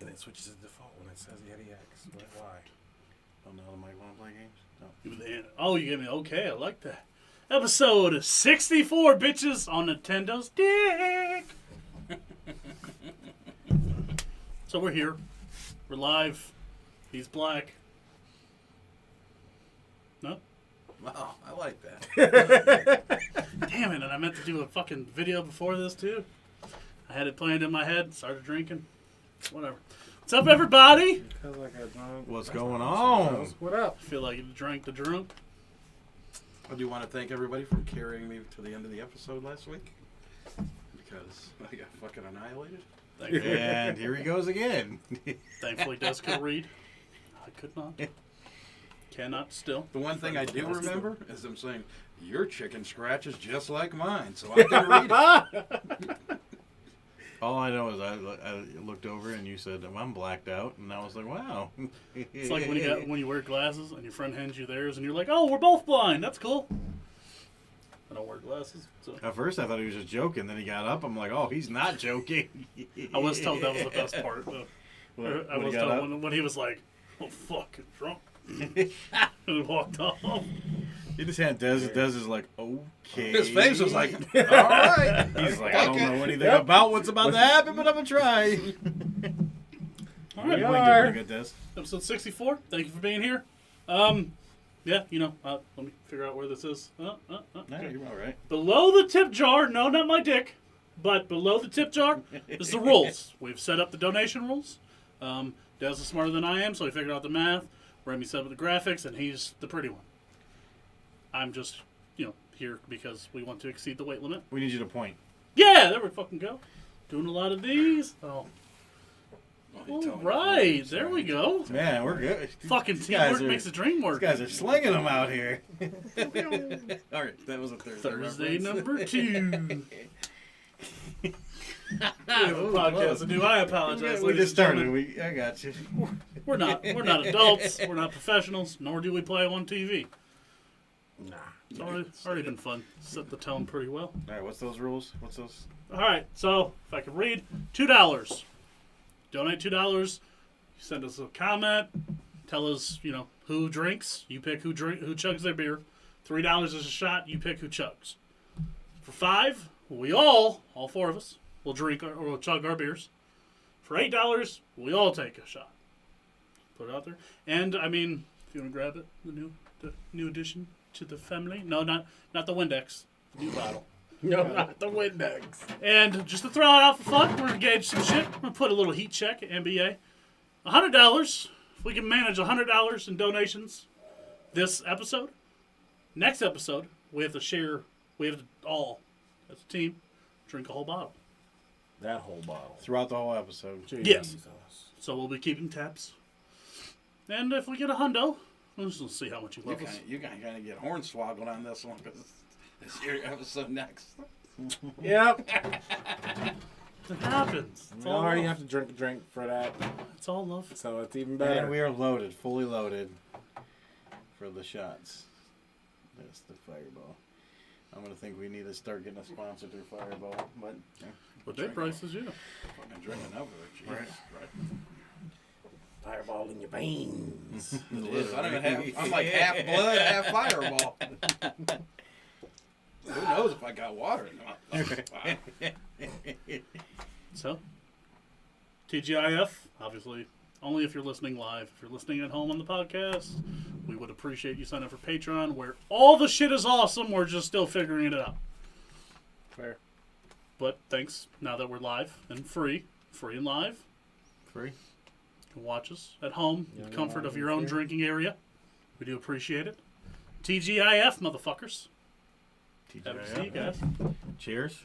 It switches to default when it says Yeti X. Why? Oh no, Mike want to play games? No. Oh, you gave me okay. I like that. Episode 64, bitches, on Nintendo's dick. So we're here. We're live. He's black. No? Wow, I like that. Damn it, and I meant to do a fucking video before this, too. I had it planned in my head, started drinking. Whatever. What's up, everybody? Because I got drunk. What's going on? What up? I feel like you drank the drunk. I do want to thank everybody for carrying me to the end of the episode last week. Because I got fucking annihilated. And here he goes again. Thankfully, Des could read. I could not. Cannot still. The one thing I do remember is them saying, your chicken scratch is just like mine, so I can read it. All I know is I looked over and you said, I'm blacked out, and I was like, wow. It's like when you wear glasses and your friend hands you theirs and you're like, oh, we're both blind. That's cool. I don't wear glasses. So. At first I thought he was just joking. Then he got up. I'm like, oh, he's not joking. I was told that was the best part. I was told when he was like, oh, fucking drunk. And walked off. He just had Des. Des is like, okay. His face was like, all right. He's like, I don't know anything about what's about to happen, but I'm going to try. All right. We are. Good, Des. Episode 64. Thank you for being here. Yeah, let me figure out where this is. No, you're all right. Below the tip jar, no, not my dick, but below the tip jar is the rules. We've set up the donation rules. Des is smarter than I am, so he figured out the math. Remy set up the graphics, and he's the pretty one. I'm just, here because we want to exceed the weight limit. We need you to point. Yeah, there we fucking go. Doing a lot of these. Oh. All right, there we go. Man, we're good. Fucking teamwork makes the dream work. These guys are slinging them out here. All right, that was a Thursday number 2. Podcast. Do I apologize? We just started. I got you. We're not adults. We're not professionals. Nor do we play on TV. Nah. It's already been fun. Set the tone pretty well. All right, what's those rules? What's those? All right, so if I can read, $2. Donate $2. Send us a comment. Tell us, who drinks. You pick who chugs their beer. $3 is a shot. You pick who chugs. For $5, we all 4 of us, will drink or will chug our beers. For $8, we all take a shot. Put it out there. And if you want to grab it, the new addition to the family. No, not the Windex. The new bottle. No, not the Windex. And just to throw it out for fun, we're going to gauge some shit. We're going to put a little heat check at NBA. $100. If we can manage $100 in donations this episode, next episode, we have to share, as a team, drink a whole bottle. That whole bottle. Throughout the whole episode. Jesus. Yes. So we'll be keeping tabs. And if we get a hundo, we'll just see how much you love us. You're going to get hornswoggled on this one because it's your episode next. Yep. It happens. We already have to drink a drink for that. It's all love. So it's even better. And we are loaded, fully loaded for the shots. That's the Fireball. I'm going to think we need to start getting a sponsor through Fireball. But What their prices, yeah. fucking drinking over it. Jesus. Right. Fireball in your veins. It is. I don't even have. I'm like half blood, half fireball. Who knows if I got water in my So, TGIF, obviously, only if you're listening live. If you're listening at home on the podcast, we would appreciate you signing up for Patreon, where all the shit is awesome. We're just still figuring it out. Fair. But thanks, now that we're live and free and live, Free. you can watch us at home, in the comfort of your own drinking area. We do appreciate it. TGIF, motherfuckers. Happy to see you guys. Cheers.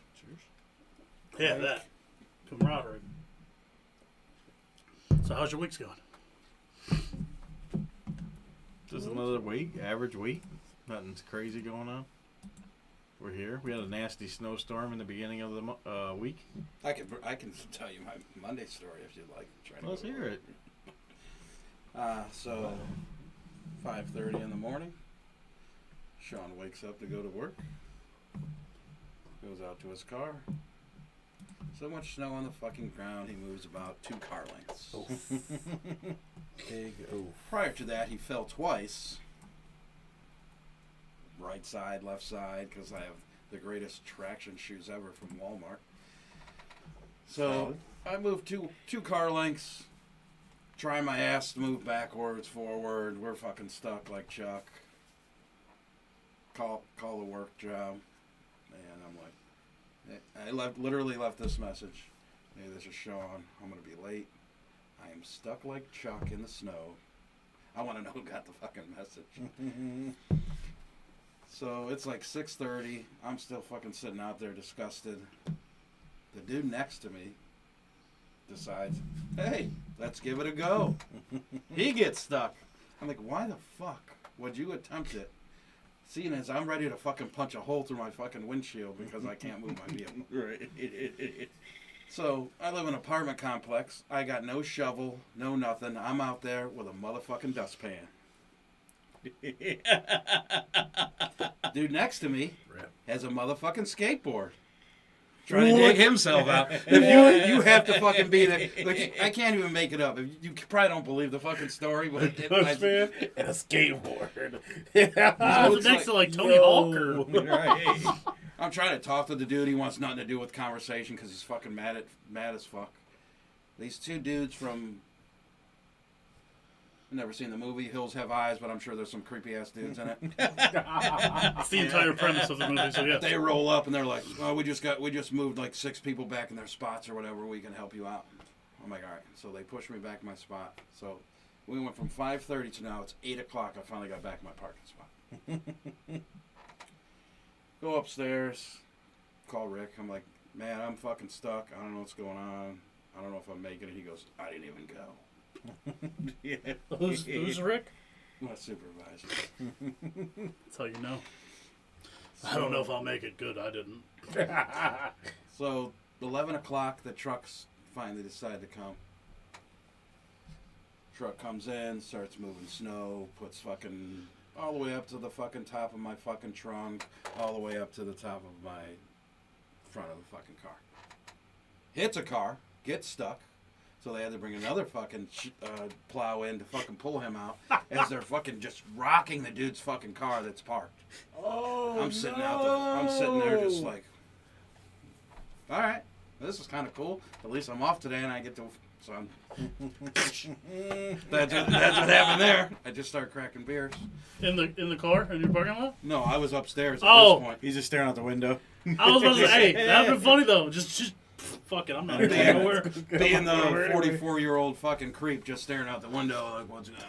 Yeah, that. Camaraderie. So how's your week's going? Just another week, average week. Nothing's crazy going on. We're here. We had a nasty snowstorm in the beginning of the week. I can tell you my Monday story if you'd like. Let's hear it. So 5:30 in the morning. Sean wakes up to go to work. Goes out to his car. So much snow on the fucking ground, he moves about 2 car lengths. Big oof. Prior to that, he fell twice. Right side, left side, because I have the greatest traction shoes ever from Walmart. So I moved two car lengths. Try my ass to move backwards, forward. We're fucking stuck like Chuck. Call the work job, and I'm like, I literally left this message. Hey, this is Sean. I'm gonna be late. I am stuck like Chuck in the snow. I want to know who got the fucking message. So it's like 6:30. I'm still fucking sitting out there disgusted. The dude next to me decides, hey, let's give it a go. He gets stuck. I'm like, why the fuck would you attempt it? Seeing as I'm ready to fucking punch a hole through my fucking windshield because I can't move my vehicle. Right. So I live in an apartment complex. I got no shovel, no nothing. I'm out there with a motherfucking dustpan. Dude next to me has a motherfucking skateboard. Trying to dig himself out. If you have to fucking be there. Like, I can't even make it up. You probably don't believe the fucking story, but Dustpan and a skateboard. I was next to like Tony Hawk or Right. I'm trying to talk to the dude. He wants nothing to do with conversation because he's fucking mad as fuck. These 2 dudes from... I've never seen the movie Hills Have Eyes, but I'm sure there's some creepy ass dudes in it. That's the entire premise of the movie. So yeah, They roll up and they're like, "Oh, we just moved like 6 people back in their spots or whatever. We can help you out." I'm like, "All right." So they push me back in my spot. So we went from 5:30 to now it's 8 o'clock. I finally got back in my parking spot. Go upstairs, call Rick. I'm like, "Man, I'm fucking stuck. I don't know what's going on. I don't know if I'm making it." He goes, "I didn't even go." Yeah. who's Rick? My supervisor. That's how you know. I don't know if I'll make it good. I didn't. So 11 o'clock, the trucks finally decide to come. Truck comes in, starts moving snow, puts fucking all the way up to the fucking top of my fucking trunk, all the way up to the top of my front of the fucking car. Hits a car, gets stuck, so they had to bring another fucking plow in to fucking pull him out as they're fucking just rocking the dude's fucking car that's parked. Oh, I'm sitting I'm sitting there just like, all right, this is kind of cool. At least I'm off today and I get to. So I'm. that's what happened there. I just started cracking beers. In the car in your parking lot? No, I was upstairs at Oh. this point. He's just staring out the window. I was about to say, hey, that'd been funny though. Just fuck it. I'm not going nowhere. Being the 44-year-old fucking creep just staring out the window like, what's going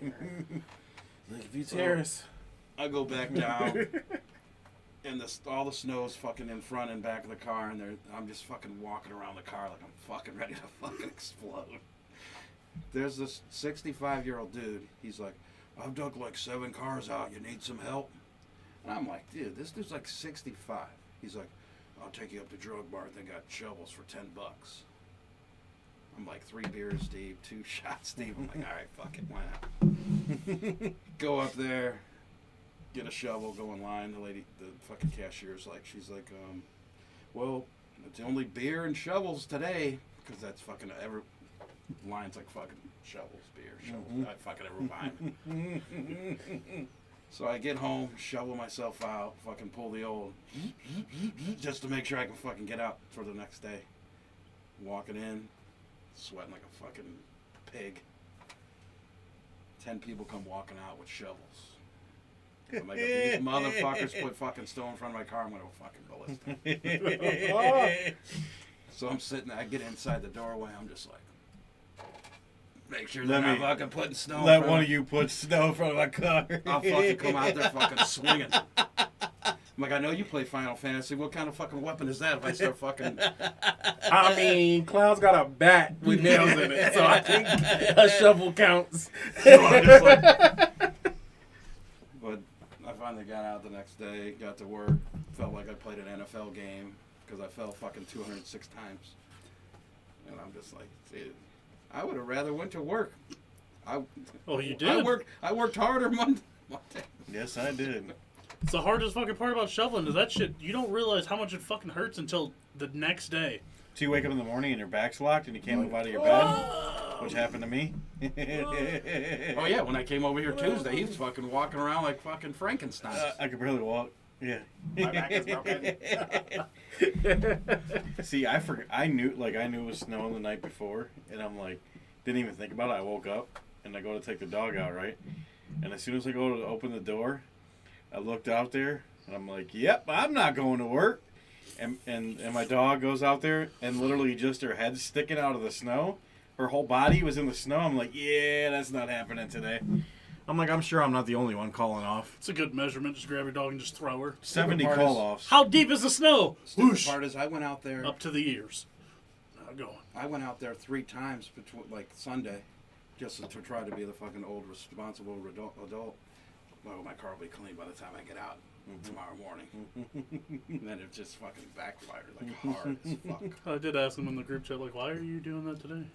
on? Lakeview Terrace. I go back down, and all the snow's fucking in front and back of the car, and I'm just fucking walking around the car like I'm fucking ready to fucking explode. There's this 65-year-old dude. He's like, I've dug like 7 cars out. You need some help? And I'm like, dude, this dude's like 65. He's like, I'll take you up to Drug Mart. They got shovels for $10. I'm like 3 beers deep, 2 shots deep. I'm like, all right, fuck it, why not? Go up there, get a shovel, go in line. The fucking cashier's like, she's like, well, it's only beer and shovels today, because that's fucking lines like fucking shovels, beer, shovels. I fucking everyone behind me. So I get home, shovel myself out, fucking pull the old, just to make sure I can fucking get out for the next day. Walking in, sweating like a fucking pig. 10 people come walking out with shovels. I'm like, if these motherfuckers put fucking stone in front of my car, I'm gonna fucking ballistic. So I'm sitting there, I get inside the doorway, I'm just like, make sure they're not fucking putting snow in front Let one of you put snow in front of my car. I'll fucking come out there fucking swinging. I'm like, I know you play Final Fantasy. What kind of fucking weapon is that if I start fucking... I mean, Clown's got a bat with nails in it, so I think a shovel counts. So I'm just like... But I finally got out the next day, got to work, felt like I played an NFL game because I fell fucking 206 times. And I'm just like, dude, I would have rather went to work. Oh, you did? I worked harder Monday. Yes, I did. It's the hardest fucking part about shoveling is that shit. You don't realize how much it fucking hurts until the next day. So you wake up in the morning and your back's locked and you can't move out of your bed, which happened to me. Oh yeah, when I came over here Tuesday, he was fucking walking around like fucking Frankenstein. I could barely walk. Yeah. My back is broken. See, I forgot. I knew it was snowing the night before, and I'm like, didn't even think about it. I woke up and I go to take the dog out, right? And as soon as I go to open the door, I looked out there and I'm like, yep, I'm not going to work. And my dog goes out there and literally just her head sticking out of the snow. Her whole body was in the snow. I'm like, yeah, that's not happening today. I'm like, I'm sure I'm not the only one calling off. It's a good measurement. Just grab your dog and just throw her. 70 part call-offs. How deep is the snow? Stupid Whoosh. part is I went out there. Up to the ears. Going. I went out there 3 times between like Sunday, just to try to be the fucking old responsible adult. Well, my car will be clean by the time I get out tomorrow morning. And then it just fucking backfired like hard as fuck. I did ask him in the group chat, like, why are you doing that today?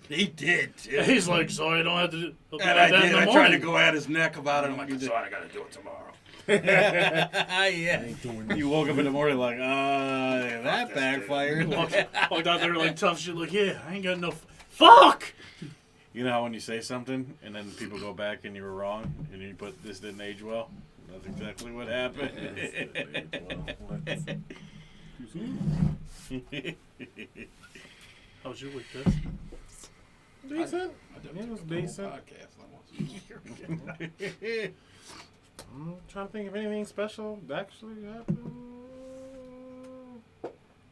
He did too. He's like, so I don't have to do And I that did. in the I morning. tried to go at his neck about it. I'm like, so I gotta do it tomorrow. Yeah. You woke up in the morning like, that backfired. Walked out there like tough shit, like, yeah, I ain't got no fuck! You know how when you say something and then people go back and you were wrong and you put this didn't age well? That's exactly what happened. How was your week, Des? Decent. I did It was a whole decent. podcast once. I'm trying to think of anything special that actually happened.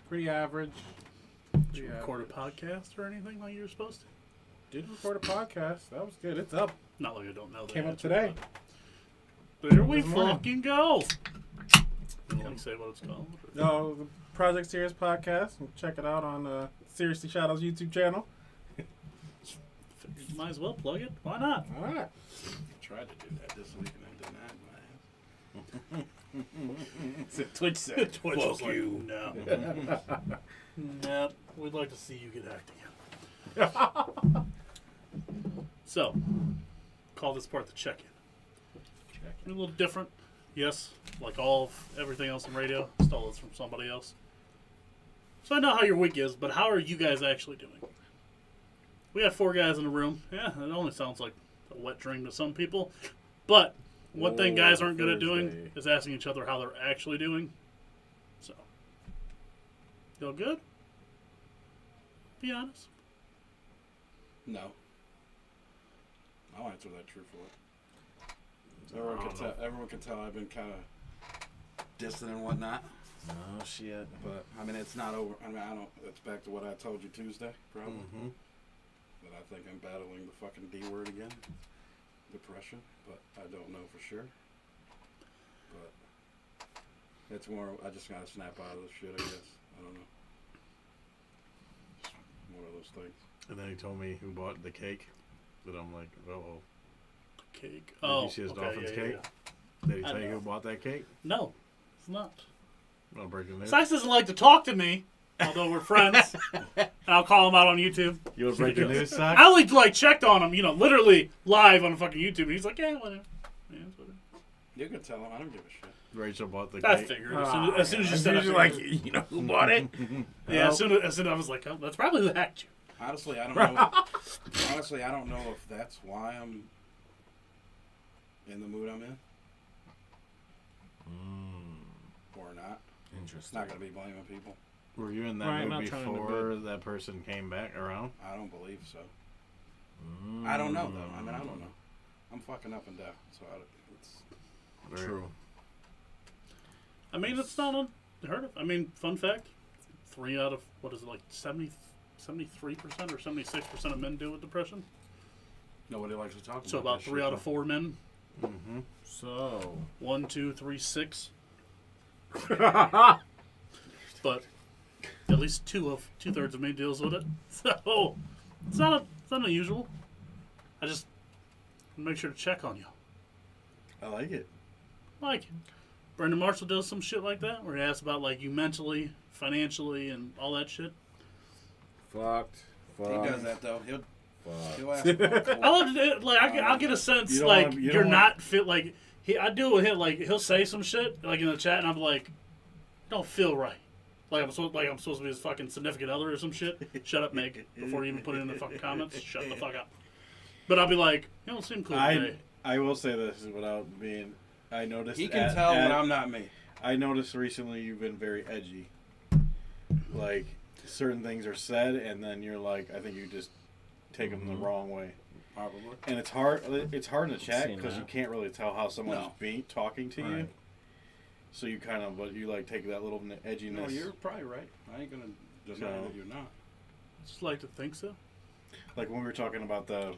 Pretty average. Did you record a podcast or anything like you were supposed to? Did record a podcast. That was good. It's up. Not like I don't know that. Came up answer, today. but there we This morning. fucking go. You want to say what it's called? No, the Project Serious podcast. Check it out on Seriously Shadows YouTube channel. You might as well plug it. Why not? All right. I tried to do that this week and I did Twitch said, Twitch was like, no. Nah, we'd like to see you get acting in. So, call this part the check-in. A little different. Yes, like all of everything else in radio. Stole this from somebody else. So I know how your week is, but how are you guys actually doing? We got 4 guys in the room. Yeah, it only sounds like a wet dream to some people. But one thing guys aren't good at doing Thursday. is asking each other how they're actually doing. So, feel good? Be honest. No. I'll answer that truthfully. Everyone can tell I've been kind of distant and whatnot. Oh, shit. But, I mean, it's not over. I mean, it's back to what I told you Tuesday, probably. Mm-hmm. That I think I'm battling the fucking D word again. Depression. But I don't know for sure. But it's more, I just gotta snap out of this shit, I guess. I don't know. Just one of those things. And then he told me who bought the cake. That I'm like, uh-oh. Cake. Did Oh, you see his okay, Dolphins yeah, cake? yeah. Did he I tell you know. who bought that cake? No, it's not. I'll break the news. Sice doesn't like to talk to me, although we're friends. And I'll call him out on YouTube. You want to break the news, Sock? I only checked on him, literally live on fucking YouTube. And he's like, yeah, whatever. Yeah, it's whatever. You can tell them, I don't give a shit. Rachel bought the I cake. figured. As soon as you said it, like, you know who bought it? yeah, as soon as I was like, oh, that's probably who hacked you. Honestly, I don't know. Honestly, I don't know if that's why I'm in the mood I'm in or not. It's Interesting. not gonna be blaming people. Were you in that Right, mood not trying to before that person came back around? I don't believe so. I don't know though. I mean, I don't know. I'm fucking up and down, so it's True. I mean, it's not unheard of. I mean, fun fact: 3 out of what is it like 73% or 76% of men deal with depression. nobody likes to talk about. So about that 3 shit, out of 4 men. Mm-hmm. So. 1, 2, 3, 6. Right. But at least 2/3 of me deals with it. So it's not unusual. I just make sure to check on you. I like it. Like Brendan Marshall does some shit like that, where he asks about like you mentally, financially, and all that shit. Fucked. He does that though. He'll ask I about love it. Like I'll get a sense You don't like wanna- you you're don't not fit. Like I deal with him. Like he'll say some shit like in the chat, and I'm like, don't feel right. Like I'm supposed to be his fucking significant other or some shit. Shut up, Meg. Before you even put it in the fucking comments, shut the fuck up. But I'll be like, you don't seem cool today. I will say this without being. I noticed. He can tell when I'm not me. I noticed recently you've been very edgy. Like certain things are said, and then you're like, I think you just take them the wrong way. Probably. And it's hard. It's hard in the chat Seen because you that. can't really tell how someone's No. talking to you. Right. So you kind of, but you like take that little edginess. No, you're probably right. I ain't gonna deny No. that you're not. Just like to think so. Like when we were talking about the.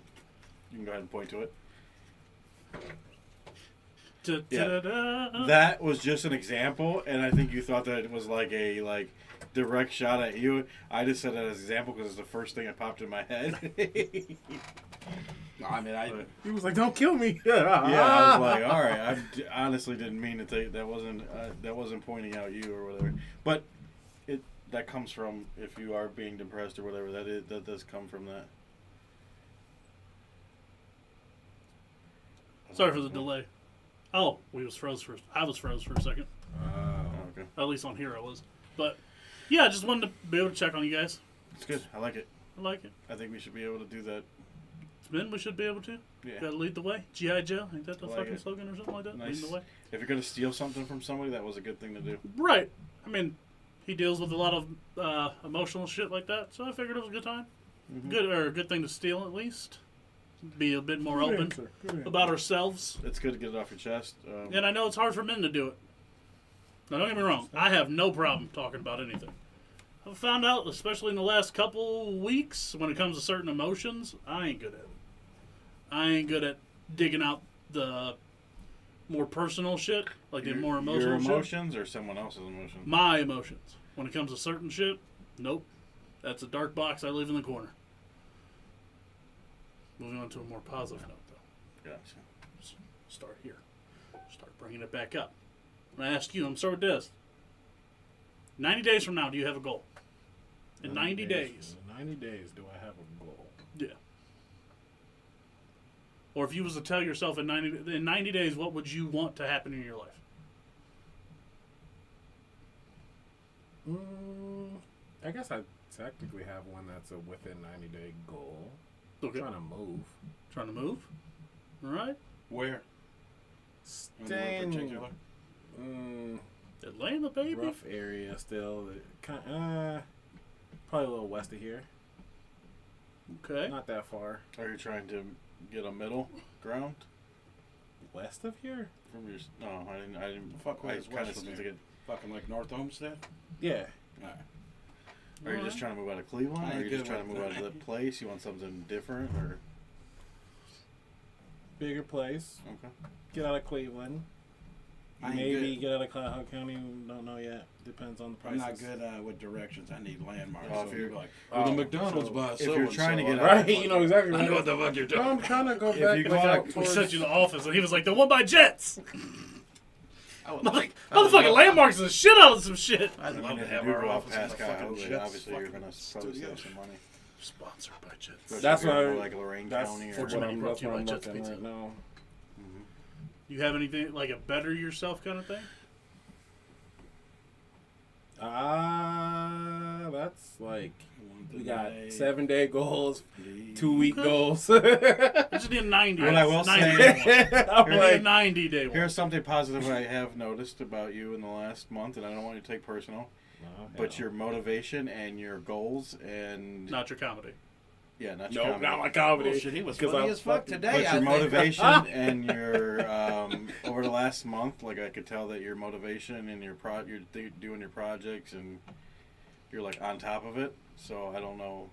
You can go ahead and point to it. Da-da-da-da. That was just an example, and I think you thought that it was like a direct shot at you. I just said that as an example because it's the first thing that popped in my head. No, I mean, He was like, "Don't kill me." Yeah, I was like, all right. Honestly didn't mean to take that. Wasn't pointing out you or whatever. But that comes from if you are being depressed or whatever. That does come from that. Sorry for the delay. Oh, I was froze for a second. Oh, okay, At least on here I was. But yeah, I just wanted to be able to check on you guys. it's good. I like it. I like it. I think we should be able to do that. It's men, we should be able to. Yeah. Gotta lead the way. G.I. Joe, ain't that the I like fucking it. slogan or something like that? Nice. Leading the way. If you're gonna steal something from somebody, that was a good thing to do. Right. I mean, he deals with a lot of emotional shit like that, so I figured it was a good time. A good thing to steal at least. Be a bit more open about ourselves. It's good to get it off your chest. And I know it's hard for men to do it. Now, don't get me wrong. I have no problem talking about anything. I've found out, especially in the last couple weeks, when it comes to certain emotions, I ain't good at it. I ain't good at digging out the more personal shit, like the more emotional your shit. emotions or someone else's emotions. My emotions. When it comes to certain shit, nope. That's a dark box I leave in the corner. Moving on to a more positive note, though. Gotcha. Start here. Start bringing it back up. I'm going to ask you, I'm sorry with this. 90 days from now, do you have a goal? In 90 days. 90 days, do I have a goal? Yeah. Or if you was to tell yourself in 90 days, what would you want to happen in your life? I guess I technically have one that's a within 90-day goal. Okay. Trying to move. Trying to move? All right. where? Stay Anywhere in particular? Atlanta, baby. rough area still. Probably a little west of here. Okay. Not that far. Are you trying to get a middle ground West of here? from your? No, I didn't. Fuck, I where's kind of west from think here? Fucking like North Homestead? Yeah. Alright. Are you just trying to move out of Cleveland, I or are ain't you just good trying to with move out of that. the place? You want something different, or Bigger place. okay? Get out of Cleveland. I ain't Maybe good. get out of Cuyahoga County. Don't know yet. Depends on the I'm prices. not good with directions. I need landmarks. Oh, so if you're- you're like, well, the McDonald's so by if you're trying to get out- Right, you know exactly. I know what the fuck you're No, talking I'm trying to go If back you go like, out- out We towards... sent you to the office, and he was like, the one by Jets. I would like, Motherfucking landmarks the shit out of some shit. I'd I love mean, to if have you our go off office in past the fucking Cuyahoga, Jets obviously you're fucking gonna probably studio. save some money. Sponsored by Jets. Especially That's if you're why- going to, like Lorraine That's County or what Fortunately, I'm, brought that's to you what by I'm Jets looking Pizza. right now. You have anything like a better yourself kind of thing? That's like One We got Tonight. 7-day goals, Please. 2-week goals. I just need a 90. What I will 90 say- day one. I'm I need a like, 90-day one. Here's something positive I have noticed about you in the last month, and I don't want you to take personal, but your motivation and your goals and Not your comedy. not your no, comedy. not my comedy. Bullshit, he was 'Cause funny I'm as fuck fucking- today. But I your think. motivation and your over the last month, like I could tell that your motivation and your you're doing your projects and you're like on top of it. So I don't know.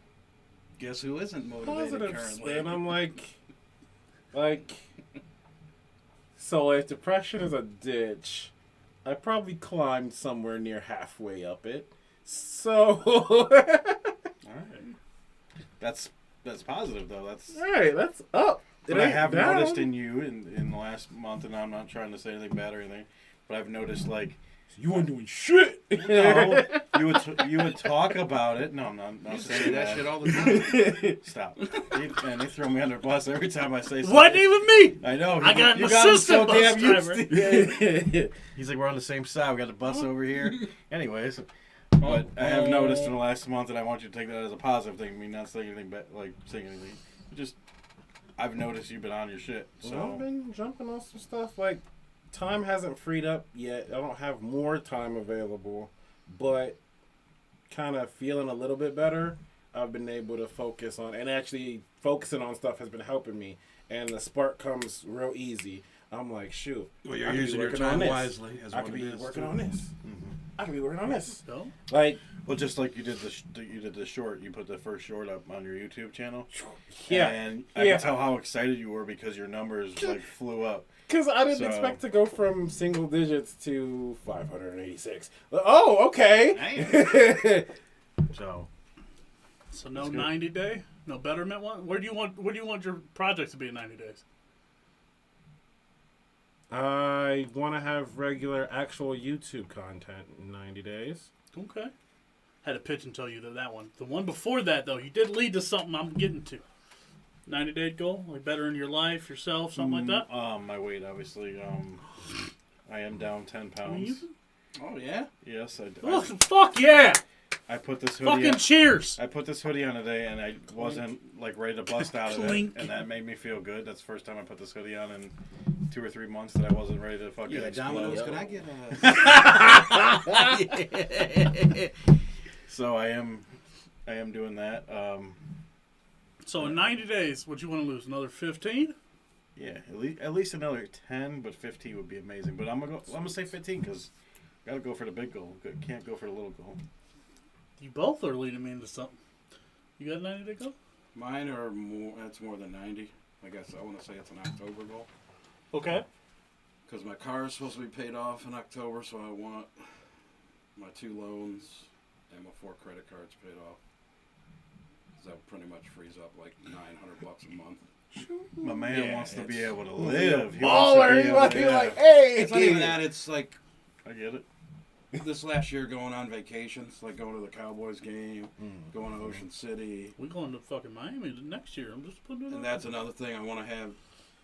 Guess who isn't motivated Positive currently? spin. I'm like, so if depression is a ditch, I probably climbed somewhere near halfway up it. So, All right, that's positive though. That's all right, that's up. what It I ain't have down. noticed in you in the last month, and I'm not trying to say anything bad or anything, but I've noticed like. You weren't doing shit. No, you would talk about it. No, I'm not You saying say that shit all the time. Stop. They throw me under the bus every time I say something. Wasn't even me. I know. I got an you got him assistant bus damn used driver. to- He's like, we're on the same side. We got the bus over here. Anyways, but I have noticed in the last month, and I want you to take that as a positive thing. I mean, not saying anything, saying anything. Just, I've noticed you've been on your shit. I've So been jumping on some stuff. Like, time hasn't freed up yet. I don't have more time available, but kind of feeling a little bit better. I've been able to focus on, and actually focusing on stuff has been helping me. And the spark comes real easy. I'm like, shoot. Well, you're I could be using your working on time this. wisely. As I what could it be is, working too. on this. I could be working on this. No? Like, well, just like you did the short. You put the first short up on your YouTube channel. yeah. And I Yeah. can tell how excited you were because your numbers like flew up. Because I didn't So- expect to go from single digits to 586. Oh, okay. So So no That's good. 90 day? No betterment one? Where do you want your project to be in 90 days? I want to have regular actual YouTube content in 90 days. Okay. Had to pitch and tell you that one. The one before that, though, you did lead to something I'm getting to. 90-day goal? Like better in your life, yourself, something like that? my weight obviously. I am down 10 I mean, pounds. Oh yeah. Yes, Look, fuck yeah! I put this hoodie. Fucking On, cheers! I put this hoodie on today, and I wasn't like ready to bust out of it, Clink. and that made me feel good. That's the first time I put this hoodie on in 2 or 3 months that I wasn't ready to fucking Yeah, explode. Domino's. Could I get a? So I am doing that. So in 90 days, what you want to lose? Another 15? Yeah, at least another 10, but 15 would be amazing. But I'm gonna say 15 because gotta go for the big goal. Can't go for the little goal. You both are leading me into something. You got a 90-day goal? Mine are more. That's more than 90. I guess I want to say it's an October goal Okay. because my car is supposed to be paid off in October, so I want my 2 loans and my 4 credit cards paid off. So that pretty much frees up like $900 a month. My man Yeah, wants to be it's- able to live. He Baller. wants to be He's able like, to, he's yeah. like, hey. It's not even that. It's like I get it. this last year going on vacations, like going to the Cowboys game, going to Ocean City. We going to fucking Miami next year. I'm just putting it And on. that's another thing I want to have.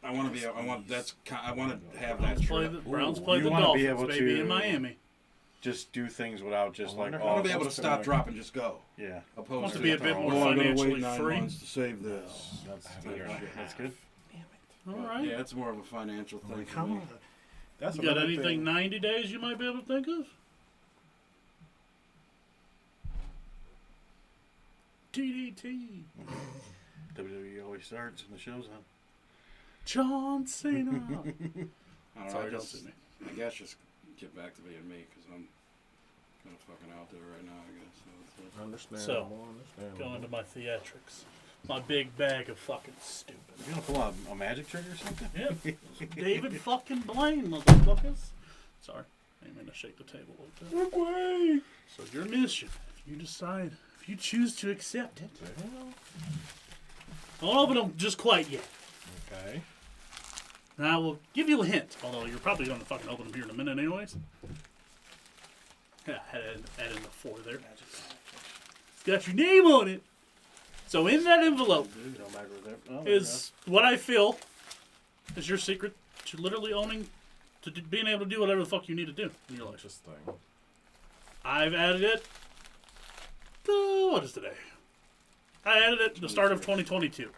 I want to be. I want to have that Browns play trip. the, Browns Ooh, play you the wanna be Dolphins, able baby, to- in Miami. Just do things without just like. wonder I want to be oh, able to what's stop, gonna- drop, and just go. Yeah, Opposed Wants to to be a bit oh, more I'm gonna financially wait 9 free. months to save this. that's Type better. shit. That's good. All right. Yeah, it's more of a financial thing Like, for how me. long? That's You got another anything thing. 90 days you might be able to think of? TDT. WWE always starts and the show's on. John Cena. I don't know. Sorry, I don't just, sue me. I guess just get back to being me because I'm kind of fucking out there right now. I guess. So Understandable. Go into my theatrics. My big bag of fucking stupid. You gonna pull out a magic trick or something? Yeah. David fucking Blaine, motherfuckers. Sorry. I didn't mean to shake the table like that. Look away. So your mission, if you choose to accept it. I won't open them just quite yet. Okay. And I will give you a hint, although you're probably going to fucking open them here in a minute anyways. Yeah, I had to add in the 4 there. It's got your name on it. So in that envelope is what I feel is your secret to literally owning, being able to do whatever the fuck you need to do in your life. Interesting. I've added it to, what is today? I added it at the start of 2022.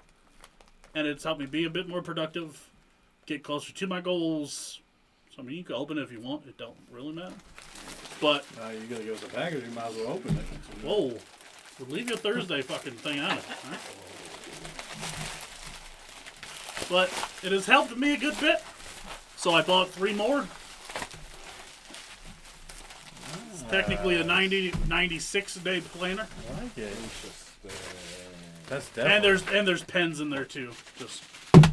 And it's helped me be a bit more productive, get closer to my goals. So, I mean, you can open it if you want. It don't really matter. But, You're going to give us a package, you might as well open it. whoa. We'll leave your Thursday fucking thing on it. All right? But it has helped me a good bit. So I bought 3 more. It's technically a 96-day planner. I like it. That's And definitely. there's pens in there too. Just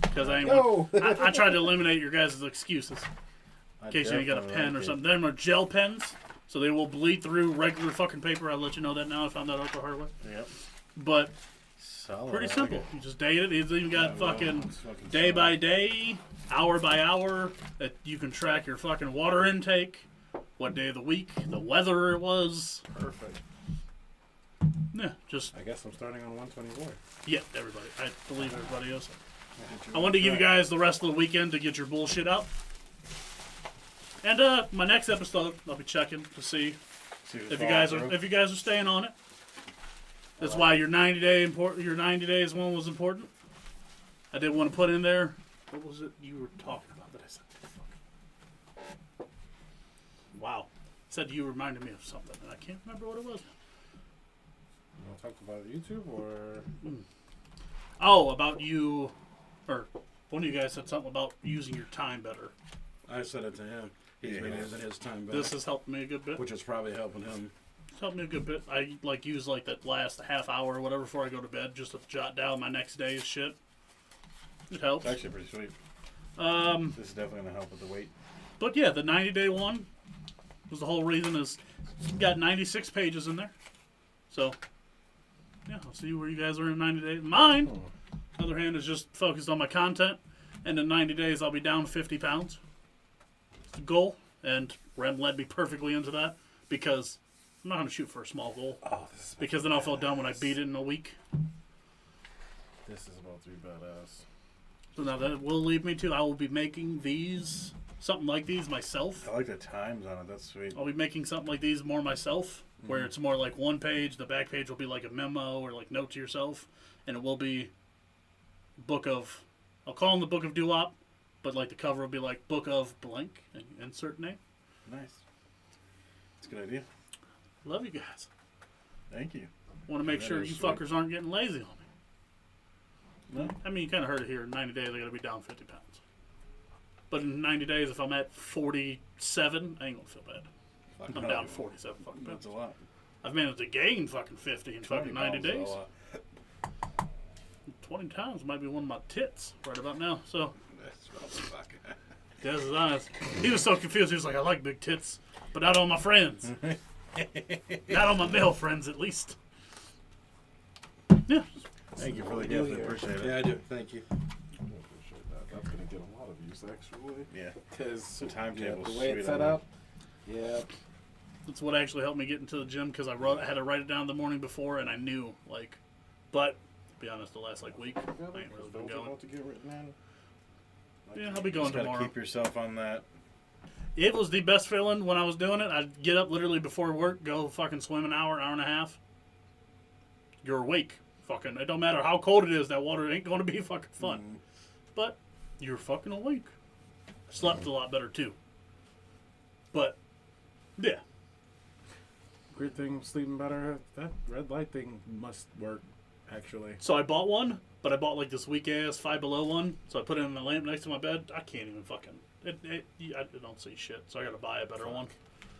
because I ain't No. I tried to eliminate your guys' excuses. In case you got a pen or something. Them are gel pens. So they will bleed through regular fucking paper. I'll let you know that now. I found that out the hard way. Yep. But Solid. pretty I like simple. it. You just date it. It's even got fucking It's fucking day solid. by day, hour by hour. That you can track your fucking water intake, what day of the week, the weather it was. Perfect. Yeah, just I guess I'm starting on 124. everybody. I believe everybody else. I wanted to give you guys the rest of the weekend to get your bullshit out. And my next episode, I'll be checking to see if you guys are staying on it. That's why your 90 days one was important. I did want to put in there. What was it you were talking about that I said? Fuck. Wow. Said you reminded me of something, and I can't remember what it was. You want to talk about YouTube or? Oh, about you, or one of you guys said something about using your time better. I said it to him. He's been using his time back, This has helped me a good bit. which is probably helping him. It's helped me a good bit. I use that last half hour or whatever before I go to bed just to jot down my next day's shit. It helps. It's actually pretty sweet. This is definitely gonna help with the weight. But yeah, the 90-day one was the whole reason. Is it's got 96 pages in there. So yeah, I'll see where you guys are in 90 days. Mine, on the other hand, is just focused on my content, and in 90 days I'll be down 50 pounds. It's the goal, and Rem led me perfectly into that because I'm not going to shoot for a small goal Oh, this is because then I'll feel dumb when I beat it in a week. This is about to be badass. So now that will lead me to I will be making these something like these myself. I like the times on it. That's sweet. I'll be making something like these more myself, where it's more like one page. The back page will be like a memo or like note to yourself, and it will be book of. I'll call them the Book of Doo-Wop, but like the cover will be like Book of Blank and insert name. Nice. It's a good idea. Love you guys. Thank you. Want to make That sure is you sweet. fuckers aren't getting lazy on me. No. I mean, you kind of heard it here. In 90 days, I got to be down 50 pounds. But in 90 days, if I'm at 47, I ain't gonna feel bad. I'm No. down 47 fucking pounds. That's a lot. I've managed to gain fucking 50 in fucking 90 pounds is a days. lot. 20 pounds might be one of my tits right about now. So, That's motherfucker. Des is honest. He was so confused. He was like, I like big tits, but not on my friends. Not on my male friends, at least. Yeah. Thank you for the gift. I appreciate it. Yeah, I do. Thank you. I appreciate that. That's gonna get a lot of views actually. Yeah. Because The timetable's the way sweet it's on set that. up. Yeah. That's what actually helped me get into the gym because I had to write it down the morning before, and I knew, like, but to be honest, the last week, I ain't really been going. About to get written in. Yeah, I'll be going Just gotta tomorrow. keep yourself on that. It was the best feeling when I was doing it. I'd get up literally before work, go fucking swim an hour and a half. You're awake. Fucking, it don't matter how cold it is, that water ain't going to be fucking fun. But you're fucking awake. Slept a lot better too. But, yeah. Great thing, sleeping better. That red light thing must work, actually. So I bought one, but I bought like this weak ass Five Below one. So I put it in the lamp next to my bed. I can't even fucking. I don't see shit. So I gotta buy a better one.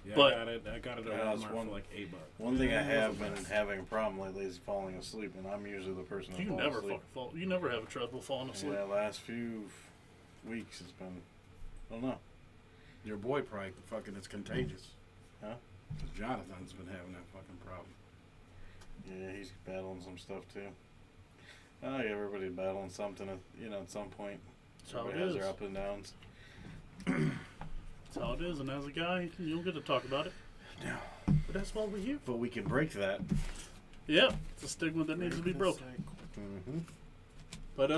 Yeah, But- I got it at Yeah, that's Walmart one- for like $8. One thing I have been having a problem lately is falling asleep, and I'm usually the person that You falls never asleep. fucking fall. You never have a trouble falling asleep. Yeah, last few weeks it's been. I don't know. Your boy probably fucking it's contagious. Huh? 'Cause Jonathan's been having that fucking problem. Yeah, he's battling some stuff too. Oh, yeah, everybody's battling something, at some point. That's how it Everybody has is. their up and downs. That's how it is. And as a guy, you don't get to talk about it. No. But that's why we're here. But we can break that. Yeah, it's a stigma that needs to be broken. Mm-hmm. But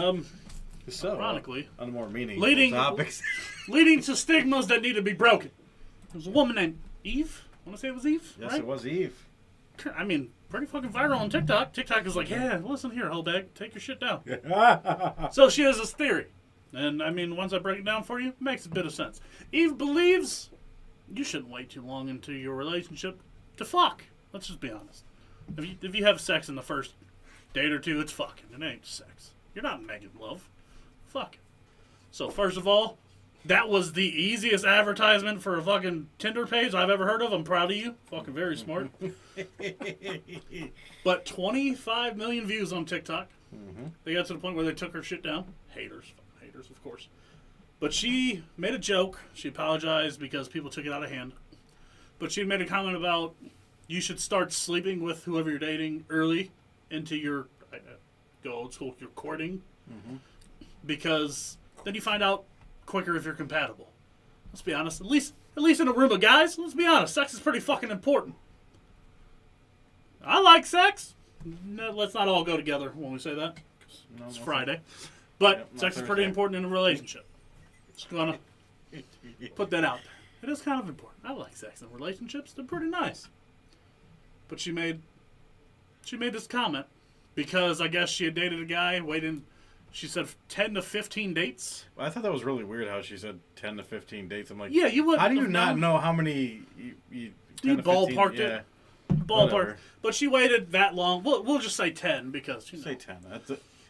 So, ironically, on more meaningful Leading- topics. leading to stigmas that need to be broken. There was a woman named Eve. I want to say it was Eve, Yes, right? it was Eve. I mean, pretty fucking viral on TikTok. TikTok is like, yeah, listen here, whole bag, take your shit down. So she has this theory. And, I mean, once I break it down for you, it makes a bit of sense. Eve believes you shouldn't wait too long into your relationship to fuck. Let's just be honest. If you have sex in the first date or two, it's fucking. It ain't sex. You're not making love. Fuck. So, first of all, that was the easiest advertisement for a fucking Tinder page I've ever heard of. I'm proud of you. Fucking very smart. But 25 million views on TikTok. Mm-hmm. They got to the point where they took her shit down. Haters, of course. But she made a joke. She apologized because people took it out of hand. But she made a comment about you should start sleeping with whoever you're dating early into your, go old school, your courting. Mm-hmm. Because then you find out quicker if you're compatible. Let's be honest. At least in a room of guys, let's be honest. Sex is pretty fucking important. I like sex. No, let's not all go together when we say that. It's Friday. But sex is pretty important in a relationship. Just gonna put that out there. It is kind of important. I like sex in relationships. They're pretty nice. But she made this comment because I guess she had dated a guy waiting. She said 10 to 15 dates. Well, I thought that was really weird how she said 10 to 15 dates. I'm like, yeah, you would. How do you not know how many you ballparked it? Ballpark. Whatever. But she waited that long. We'll just say 10 because say 10.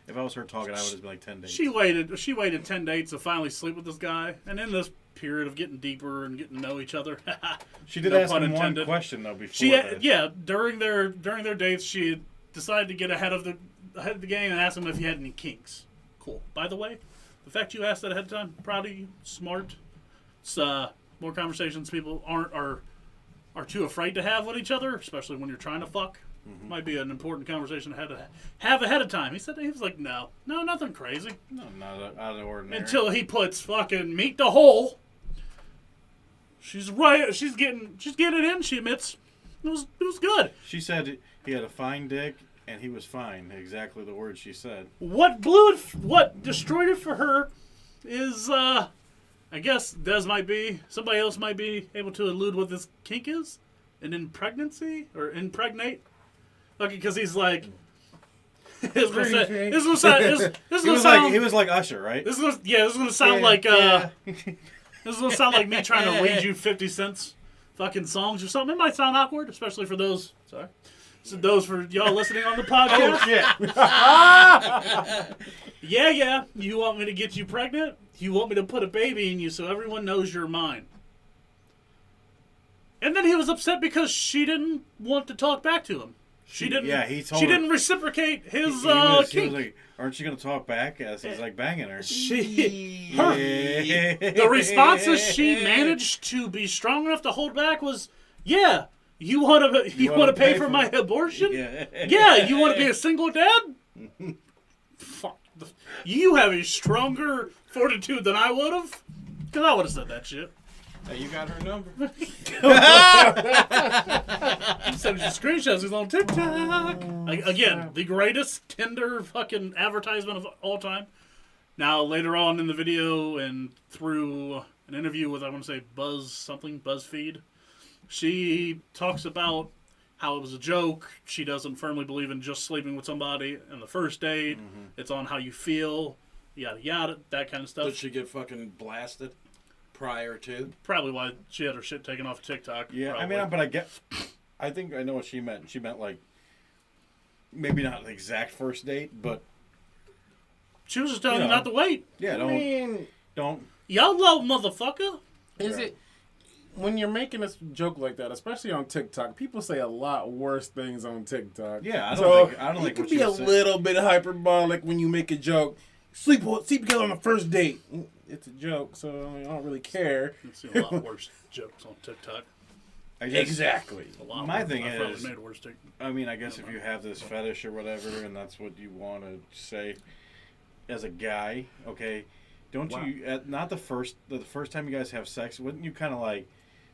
If I was her talking, I would just be like 10 dates. She waited 10 dates to finally sleep with this guy, and in this period of getting deeper and getting to know each other, she did ask him one question though before. During their dates, she decided to get ahead of the game and ask him if he had any kinks. Cool. By the way, the fact you asked that ahead of time, proud of you, smart. It's more conversations people are too afraid to have with each other, especially when you're trying to fuck. Mm-hmm. Might be an important conversation to have ahead of time. He was like, no, nothing crazy. No, not out of the ordinary. Until he puts fucking meet the hole. She's right. She's getting it in. She admits it was good. She said he had a fine dick and he was fine. Exactly the words she said. What destroyed it for her is I guess somebody else might be able to elude what this kink is, an impregnancy or impregnate. Okay, because he's like, this is gonna he was like Usher, right? This is gonna sound like this is gonna sound like me trying to read you 50 Cent's fucking songs or something. It might sound awkward, especially for those. Sorry. So those for y'all listening on the podcast. Oh shit. Yeah. You want me to get you pregnant? You want me to put a baby in you so everyone knows you're mine? And then he was upset because she didn't want to talk back to him. She didn't. Yeah, he told her. She didn't reciprocate his he was kink. like, aren't you gonna talk back as he's like banging her? The responses she managed to be strong enough to hold back was, yeah. You want to pay for my abortion? Yeah. You want to be a single dad? Fuck. You have a stronger fortitude than I would have. Because I would have said that shit. Hey, you got her number? He sent you screenshots. He's on TikTok. Again, the greatest Tinder fucking advertisement of all time. Now, later on in the video and through an interview with, I want to say, BuzzFeed, she talks about how it was a joke. She doesn't firmly believe in just sleeping with somebody in the first date. Mm-hmm. It's on how you feel, yada, yada, that kind of stuff. Did she get fucking blasted prior to? Probably why she had her shit taken off TikTok. Yeah, probably. I mean, I think I know what she meant. She meant, like, maybe not the exact first date, but... She was just telling you not to wait. Yeah, don't... YOLO, motherfucker! Is it... When you're making a joke like that, especially on TikTok, people say a lot worse things on TikTok. Yeah, I don't think it could be a little bit hyperbolic when you make a joke. Sleep together on the first date. It's a joke, so I don't really care. I've seen a lot worse jokes on TikTok. Exactly. My thing is, made worse TikTok. I mean, I guess if you have this fetish or whatever, and that's what you want to say as a guy, okay, don't you? Not the first time you guys have sex, wouldn't you kind of like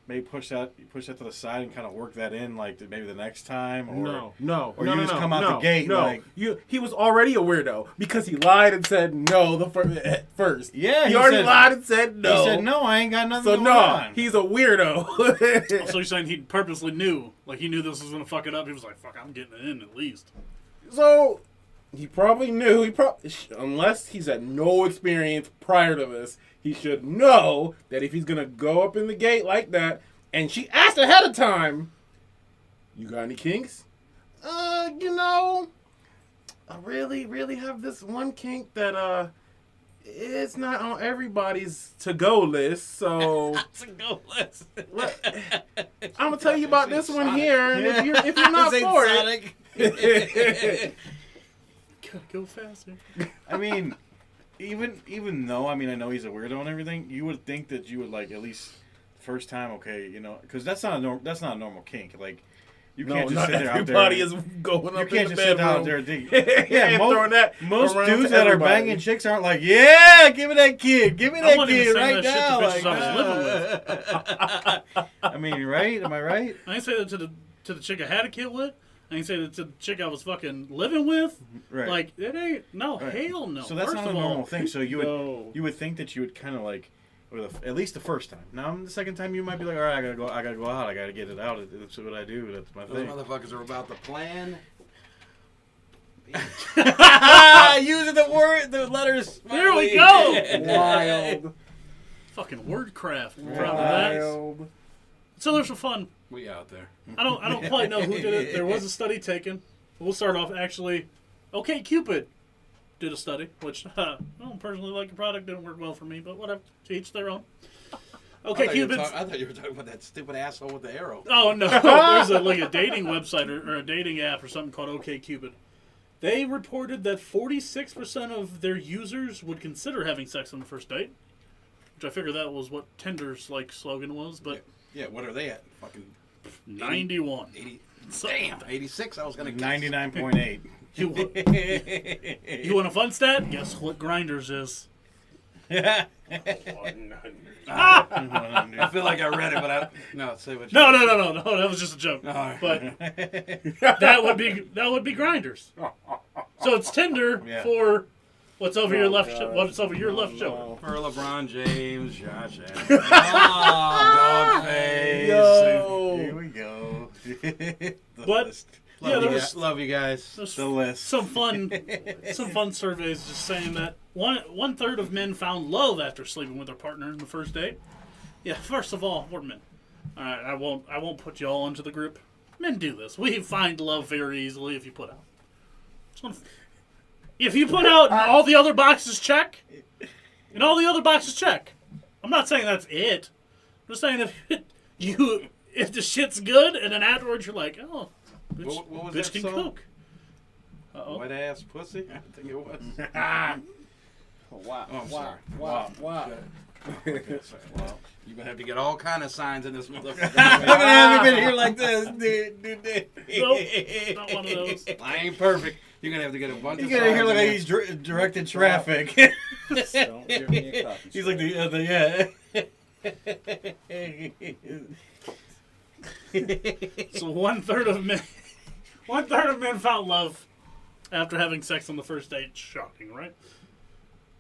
maybe push that to the side and kind of work that in, like maybe the next time? Or Or no, you just come out the gate no. like He was already a weirdo because he lied and said no at first. Yeah, he already said, lied and said no. He said no, I ain't got nothing So going no, on. he's a weirdo. So you're saying he purposely knew, like he knew this was gonna fuck it up. He was like, "Fuck, I'm getting it in at least." So he probably knew. Unless he's had no experience prior to this, he should know that if he's gonna go up in the gate like that, and she asked ahead of time, "You got any kinks?" I really have this one kink that it's not on everybody's to-go list, so to-go list. I'm gonna tell you about this one here, and if you're not for it, Gotta go faster. I mean, even though I know he's a weirdo and everything, you would think that you would like at least first time, okay, because that's not a normal kink. Like you can't just sit there out there. Everybody is going up You in can't the just sit bedroom. out there and think. Yeah, throwing that most around dudes to that are everybody. banging chicks aren't like, yeah, give me that kid, give me I that wasn't even kid saying right that now. shit to bitches I was Like, I mean, right? Am I right? I ain't say that to the chick I had a kid with. I ain't say that to the chick I was fucking living with. Right. Like it ain't Right. hell no. So that's First not a of all, normal thing. So you No. would think that you would kind of like, at least the first time. Now the second time you might be like, all right, I gotta go out, I gotta get it out. That's what I do. That's my Those thing. motherfuckers are about to plan. Using the letters. There we go. Wild. Fucking wordcraft. I'm proud of that. Wild. So there's some fun. We out there. I don't quite know who did it. There was a study taken. We'll start off actually. Okay, Cupid did a study, which I don't personally like the product. Didn't work well for me, but whatever. To each their own. Okay, Cupid. I thought you were talking about that stupid asshole with the arrow. Oh no, there's a dating website or a dating app or something called OkCupid. They reported that 46% of their users would consider having sex on the first date, which I figured that was what Tinder's slogan was, but Yeah, what are they at? Fucking 91. 80. Damn. 86. I was gonna guess. 99.8. You want a fun stat? Guess what Grinders is? I feel like I read it, but no. Say what. No, that was just a joke. All right. But that would be Grinders. So it's Tinder Yeah. for what's over your left. God. What's over your left shoulder? For LeBron James, Josh Allen. Oh, Dogface. Yo. Here we go. The But- list. Yeah, Love, you there's- guys. Love you guys. There's The list. some fun surveys just saying that one third of men found love after sleeping with their partner in the first date. Yeah, first of all, we're men. All right, I won't put you all into the group. Men do this. We find love very easily if you put out. If you put out and all the other boxes check, and all the other boxes check. I'm not saying that's it. I'm just saying if the shit's good and then afterwards you're like, oh, bitch, What was bitch that can song? cook. Uh-oh. Wet ass pussy. I think it was. Wow. Oh, I'm sorry. Wow. Well, You're gonna have to get all kind of signs in this motherfucker. have you been here like this, dude? Nope, not one of those. I ain't perfect. You're gonna have to get a bunch You of gotta signs hear like in he's directed traffic. Don't give me a coffee. He's like the So one third of men found love after having sex on the first date. Shocking, right?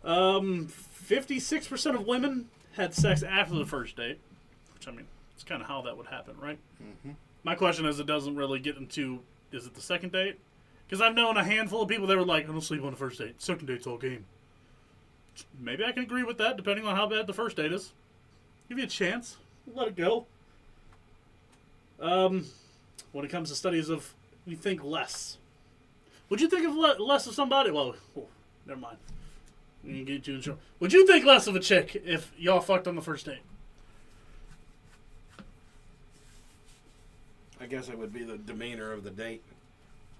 56% of women had sex after the first date, which it's kind of how that would happen, right? Mm-hmm. My question is, it doesn't really get into is it the second date? Because I've known a handful of people that were like, I don't sleep on the first date. Second date's all game. Maybe I can agree with that, depending on how bad the first date is. Give you a chance. Let it go. When it comes to studies of, we think less. Would you think of less of somebody? Well, never mind. We can get you in trouble. Would you think less of a chick if y'all fucked on the first date? I guess it would be the demeanor of the date.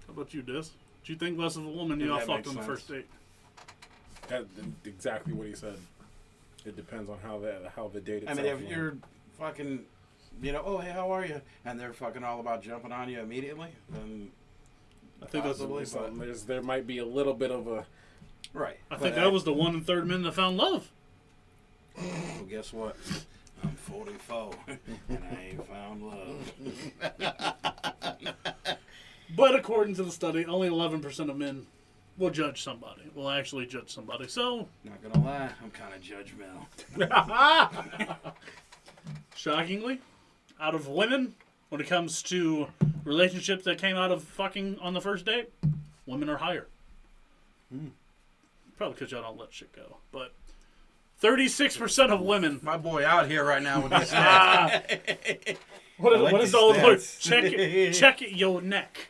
How about you, Dis? Do you think less of a woman Yeah, y'all that fucked makes on the sense. first date? That's exactly what he said. It depends on how the date I itself mean, if went. you're fucking, oh, hey, how are you? And they're fucking all about jumping on you immediately, then I think that's possibly, So but there might be a little bit of a I think that was the 1/3 men that found love. Well, guess what? I'm 44, and I ain't found love. But according to the study, only 11% of men will judge somebody. Will actually judge somebody. So, Not gonna lie, I'm kind of judgmental. shockingly, out of women, when it comes to relationships that came out of fucking on the first date, women are higher. Probably because y'all don't let shit go. But 36% of women. My boy out here right now with this hat. What is the old word? Check your neck.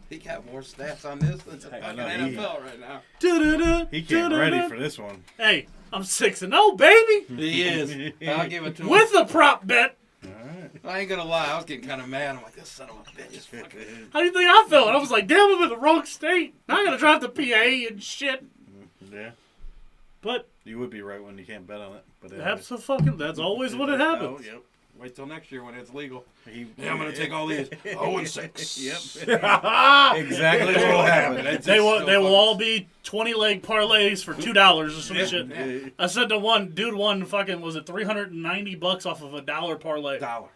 He got more stats on this than the I fucking know, NFL right now. He came ready for this one. Hey, I'm 6-0, baby, He is. I'll give it to him. with the prop bet. I ain't gonna lie, I was getting kind of mad. I'm like, this son of a bitch is fucking. How do you think I felt? I was like, damn, I'm in the wrong state. Now I gotta drive to PA and shit. Yeah. But You would be right when you can't bet on it. But that's always when it happens. Oh, yep. Wait till next year when it's legal. He, Yeah, I'm gonna take all these. 0-6. Yep. Exactly what will happen. That's They will. so They will fucking- all be 20-leg parlays for $2 or some shit. Yeah. I said to one dude, fucking was it $390 off of a $1 parlay, $1.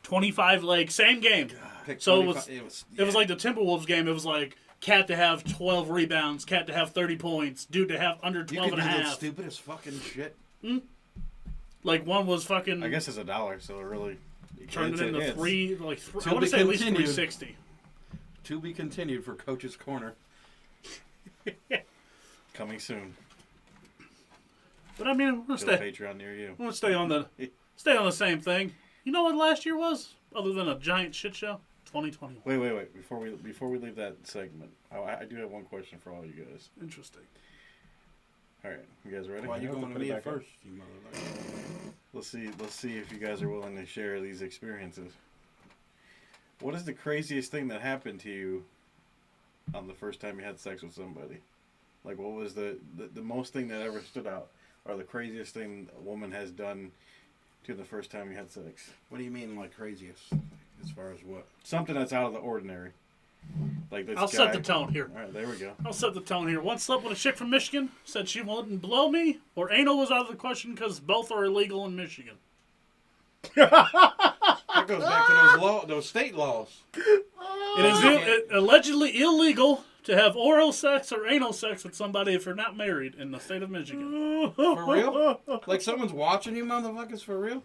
25-leg, same game. Pick So 25 it was like the Timberwolves game. It was like Cat to have 12 rebounds, Cat to have 30 points, dude to have under you 12 can and a do the half. stupidest fucking shit. Like one was fucking I guess it's $1, so it really turned it into hits. three. Like To I want be to say at least continued. 360. To be continued for Coach's Corner. Coming soon. But I mean, I'm gonna To a stay. Patreon near you. I'm gonna stay on the same thing. You know what last year was, other than a giant shit show? 2021. Wait. Before we leave that segment, I do have one question for all you guys. Interesting. All right, you guys ready? Why you have to going to put it me back at up. first, you motherfucker? Let's see if you guys are willing to share these experiences. What is the craziest thing that happened to you on the first time you had sex with somebody? Like, what was the most thing that ever stood out, or the craziest thing a woman has done to you the first time you had sex? What do you mean, like craziest? As far as what? Something that's out of the ordinary. Like this I'll guy. set the tone here. All right, there we go. I'll set the tone here. Once slept with a chick from Michigan, said she wouldn't blow me, or anal was out of the question because both are illegal in Michigan. That goes back to those state laws. It is allegedly illegal to have oral sex or anal sex with somebody if you're not married in the state of Michigan. For real? Like someone's watching you motherfuckers for real?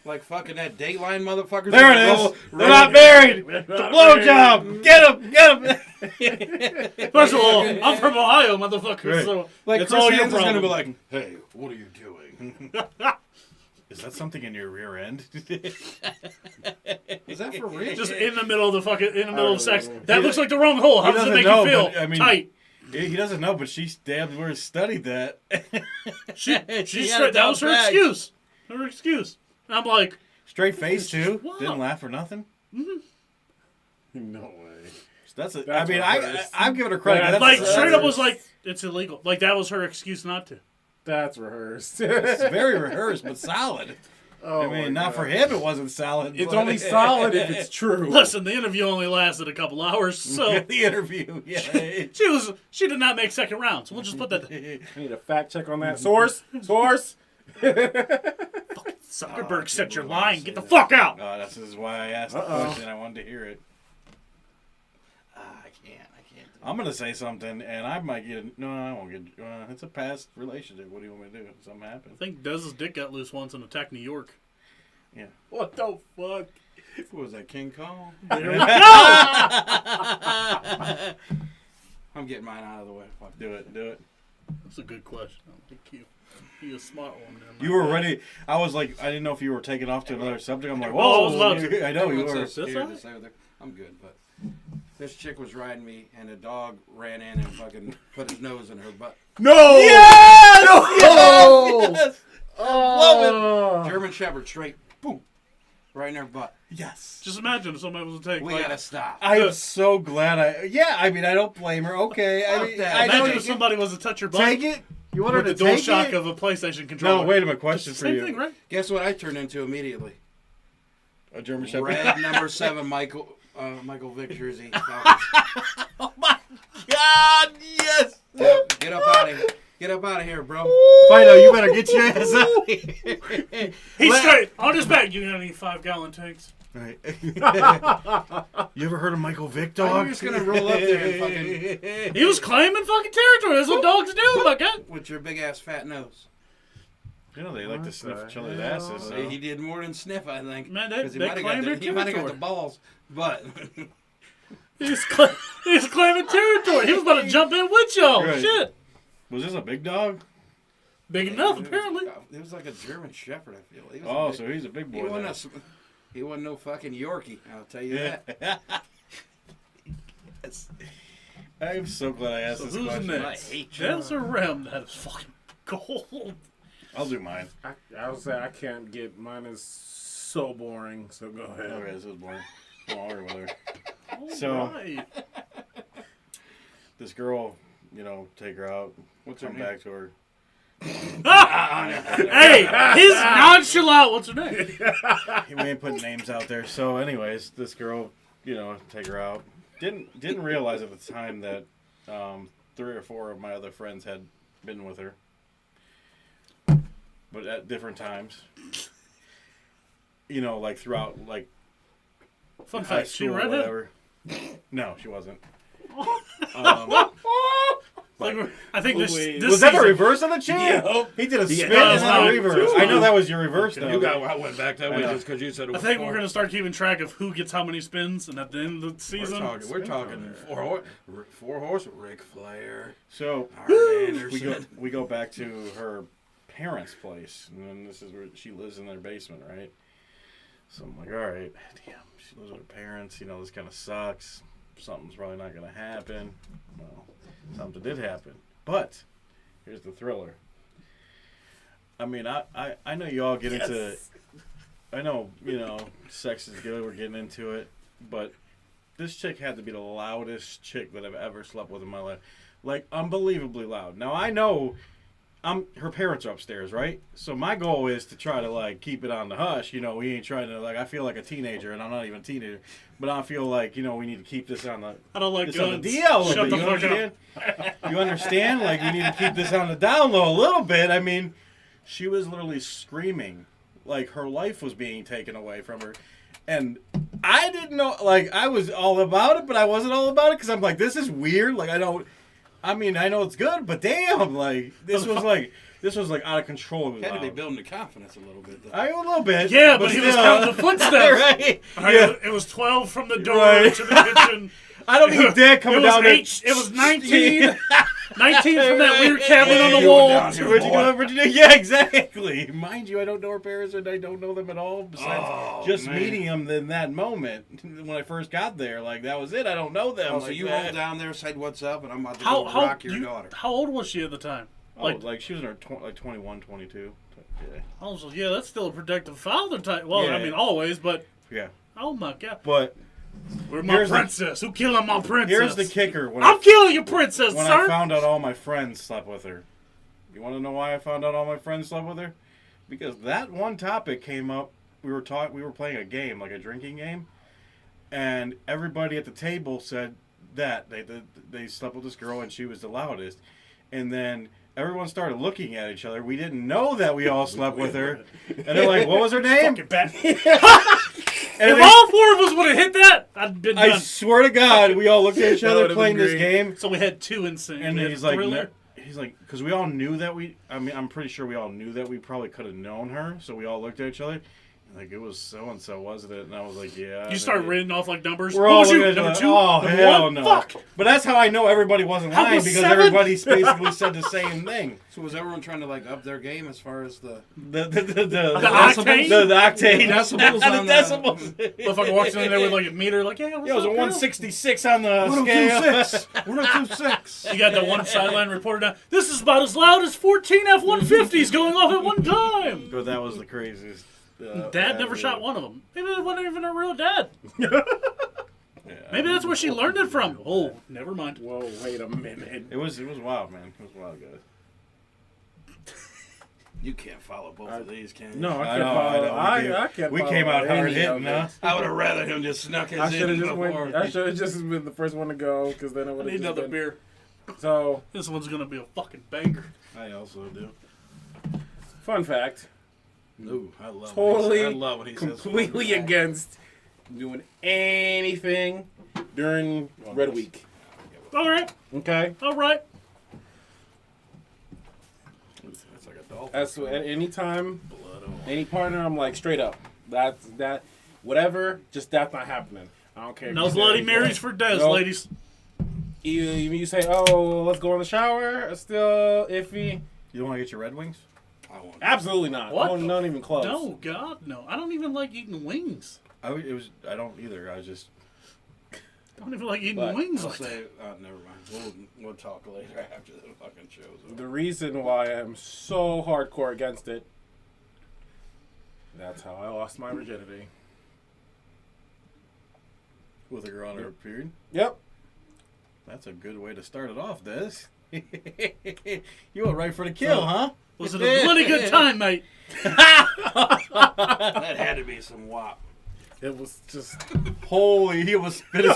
Like fucking that Dateline motherfuckers? There it is. They're not married. It's a blowjob. Get him. First of all, I'm from Ohio, motherfucker. Right. So Like it's Chris all your Hansen's problem. gonna be like, hey, what are you doing? Is that something in your rear end? Is that for real? Just in the middle of the fucking of sex. He That looks like the wrong hole. How does it doesn't make know, you feel? but, I mean, Tight. He doesn't know, but she damn well studied that. She had a straight, that was her dumb bag. excuse. Her excuse. And I'm like, Straight face too. Wow. Didn't laugh or nothing. No way. That's it. That's I mean, rehearsed. I'm giving her credit. Yeah, That's, like that's straight up was like, it's illegal. Like that was her excuse not to. That's rehearsed. It's very rehearsed, but solid. Oh I mean, my not for God. him. It wasn't solid. It's but- only solid if it's true. Listen, the interview only lasted a couple hours, so the interview. Yeah. she did not make second rounds. We'll just put that. I need a fact check on that. Source. Zuckerberg said you're lying. Get the fuck out. This is why I asked Uh-oh. the question. I wanted to hear it. I can't. I'm gonna say something, and I might get. No, I won't get. It's a past relationship. What do you want me to do? Something happened. I think Dez's dick got loose once in Attack New York. What the fuck? What was that, King Kong? There we go. I'm getting mine out of the way. Fuck. Do it. That's a good question. Thank you. You're a smart one. There, You were ready. I was like, I didn't know if you were taking off to another subject. I'm like, Oh, I was whoa. about to. I know you Everyone's were. so scared all to say what they're- I'm good, but this chick was riding me, and a dog ran in and fucking put his nose in her butt. No! Yes! No! Yes! Oh! German Shepherd, straight, boom, right in her butt. Yes. Just imagine if somebody was to take. We like, gotta stop. I am so glad I mean, I don't blame her. Okay. I Fuck mean, that. I know imagine you if somebody was to touch your butt take it. You want her with to the dual take shock it? of a PlayStation controller. No, wait a minute. Question for Same you. thing, right? Guess what I turned into immediately? A German Shepherd. Red number 7 Michael Vick jersey. Oh my God! Yes. Get up out of here. Get up out of here, bro. Fido, you better get your ass out of here. He's straight on his back. You got any 5-gallon tanks? Right. You ever heard of Michael Vick, You're dog? just gonna roll up there and fucking He was claiming fucking territory. That's what dogs do, bucket. with your big ass fat nose. You know they like to What sniff the each other's hell? asses. So. He did more than sniff, I think. Man, they 'Cause he claim might have their got the territory. balls, but He's claiming territory. He was about to jump in with y'all. Right. Shit. Was this a big dog? Big enough, apparently. It was like a German Shepherd. I feel. He was Oh, a big, so he's a big he boy. wasn't, then. he wasn't no fucking Yorkie. I'll tell you that. I'm so glad I asked So this who's question. next? I hate you. There's a rim that is fucking gold. I'll do mine. I would say I can't get mine is so boring. So go ahead. Okay, this is boring. I'm all right with her. All So- right. This girl, take her out. What's her Come name? back to her. Hey, he's nonchalant. What's her name? We ain't putting names out there. So, anyways, this girl, take her out. Didn't realize at the time that 3 or 4 of my other friends had been with her, but at different times. Like throughout, like Fun high fact, she school or redhead? whatever. No, she wasn't. Like, I think this Was that the season- reverse of the chain? Yeah. He did a spin Yeah, and then a reverse. I know that was your reverse though. I went back that way just because you said it I was think four. we're going to start keeping track of who gets how many spins, and at the end of the season, We're talking 4 horse Ric Flair, So Arn Anderson. we go back to her parents' place, and then this is where she lives in their basement, right? So I'm like, all right, damn, she lives with her parents. This kind of sucks. Something's probably not going to happen. Well, something did happen, but here's the thriller. I mean, I know you all get into. I know sex is good. We're getting into it, but this chick had to be the loudest chick that I've ever slept with in my life. Like, unbelievably loud. Now, I know her parents are upstairs, right? So my goal is to try to, like, keep it on the hush. We ain't trying to, like, I feel like a teenager, and I'm not even a teenager. But I feel like, we need to keep this on the, I don't like this on guns. the DL a Shut little the bit. You fuck up. understand? You understand? Like, we need to keep this on the down low a little bit. I mean, she was literally screaming. Like, her life was being taken away from her. And I didn't know, like, I was all about it, but I wasn't all about it because I'm like, this is weird. Like, I know it's good, but damn, like, this was like out of control. It was Had to be loud. building the confidence a little bit. Though. A little bit. Yeah, but he was still. counting the footsteps. Right? All right, Yeah. It was 12 from the door Right. to the kitchen. I don't need dick coming It was down there. 8, it was 19. 19 from that weird cabinet on the you wall. went down here. Where'd you go, Virginia? Yeah, exactly. Mind you, I don't know her parents and I don't know them at all. Besides just man. meeting them in that moment when I first got there. Like, that was it. I don't know them. Oh, so like you that. rolled down there, said what's up, and I'm about to How go rock your you- daughter. How old was she at the time? Like she was in her 21, 22. Yeah. Also, yeah, that's still a protective father type. Well, I Yeah. mean, always, but Yeah. oh my god, But we're my Here's the- princess. Who killing my princess? here's the kicker. When I'm killing your princess, when sir. I found out all my friends slept with her. You want to know why I found out all my friends slept with her? Because that one topic came up. We were playing a game, like a drinking game, and everybody at the table said that they slept with this girl and she was the loudest. And then everyone started looking at each other. We didn't know that we all slept with her. And they're like, "What was her name?" Fucking bat. And If they- all 4 of us would have hit that, I'd been I done. swear to God, we all looked at each That other would've playing been this great. game. So we had 2 insane. And we had he's like, Thriller. because we all knew that I'm pretty sure we all knew that we probably could have known her. So we all looked at each other. Like, it was so-and-so, wasn't it? And I was like, yeah. You start reading off like numbers. We're What all was you? looking at Number each 2? other. Oh, Number hell 1? no. Fuck. But that's how I know everybody wasn't How lying, was because 7? everybody basically said the same thing. So was everyone trying to like up their game as far as the The octane? The octane. decibels The on the- decibels. Motherfucker walks in there with like a meter, like, yeah, what's Yeah, it was a up, girl? 166 on the scale. 126? You got that one sideline reporter down. This is about as loud as 14 F-150s going off at one time. But that was the craziest. Dad never shot one of them. Maybe it wasn't even her real dad. Yeah. Maybe that's where she learned it from. Oh, never mind. Whoa, wait a minute. It was wild, man. It was wild, guys. You can't follow both of these, can you? No, I I can't know, follow. I know. I can't We follow came out hard any hitting, of it. huh? I would have rather him just snuck his I should have in just before. went. I should have just been the first one to go, because then I I would need have another been, beer. So, This one's gonna be a fucking banger. I also do. fun fact. Ooh, I love Totally, I love what he says. completely against doing anything during Red Week. All right, Okay? all right. It's like a dolphin. That's at any time, Blood on. any partner, I'm like, straight up. That, whatever, just that's not happening. I don't care. if No you say- Bloody Marys for Des, Nope. ladies. Even you say, oh, let's go in the shower, it's still iffy. You don't want to get your Red Wings? I want. Absolutely not. What? Oh, not even close. No, God, no. I don't even like eating wings. I don't either. I was just. I don't even like eating But- wings I'll like that. say, never mind. We'll talk later after the fucking show's over. The reason why I'm so hardcore against it, that's how I lost my virginity. With a girl on her period? Yep. That's a good way to start it off, Des. You went right for the kill, huh? Was it a bloody good time, mate? That had to be some wop. It was just Holy, he was spit his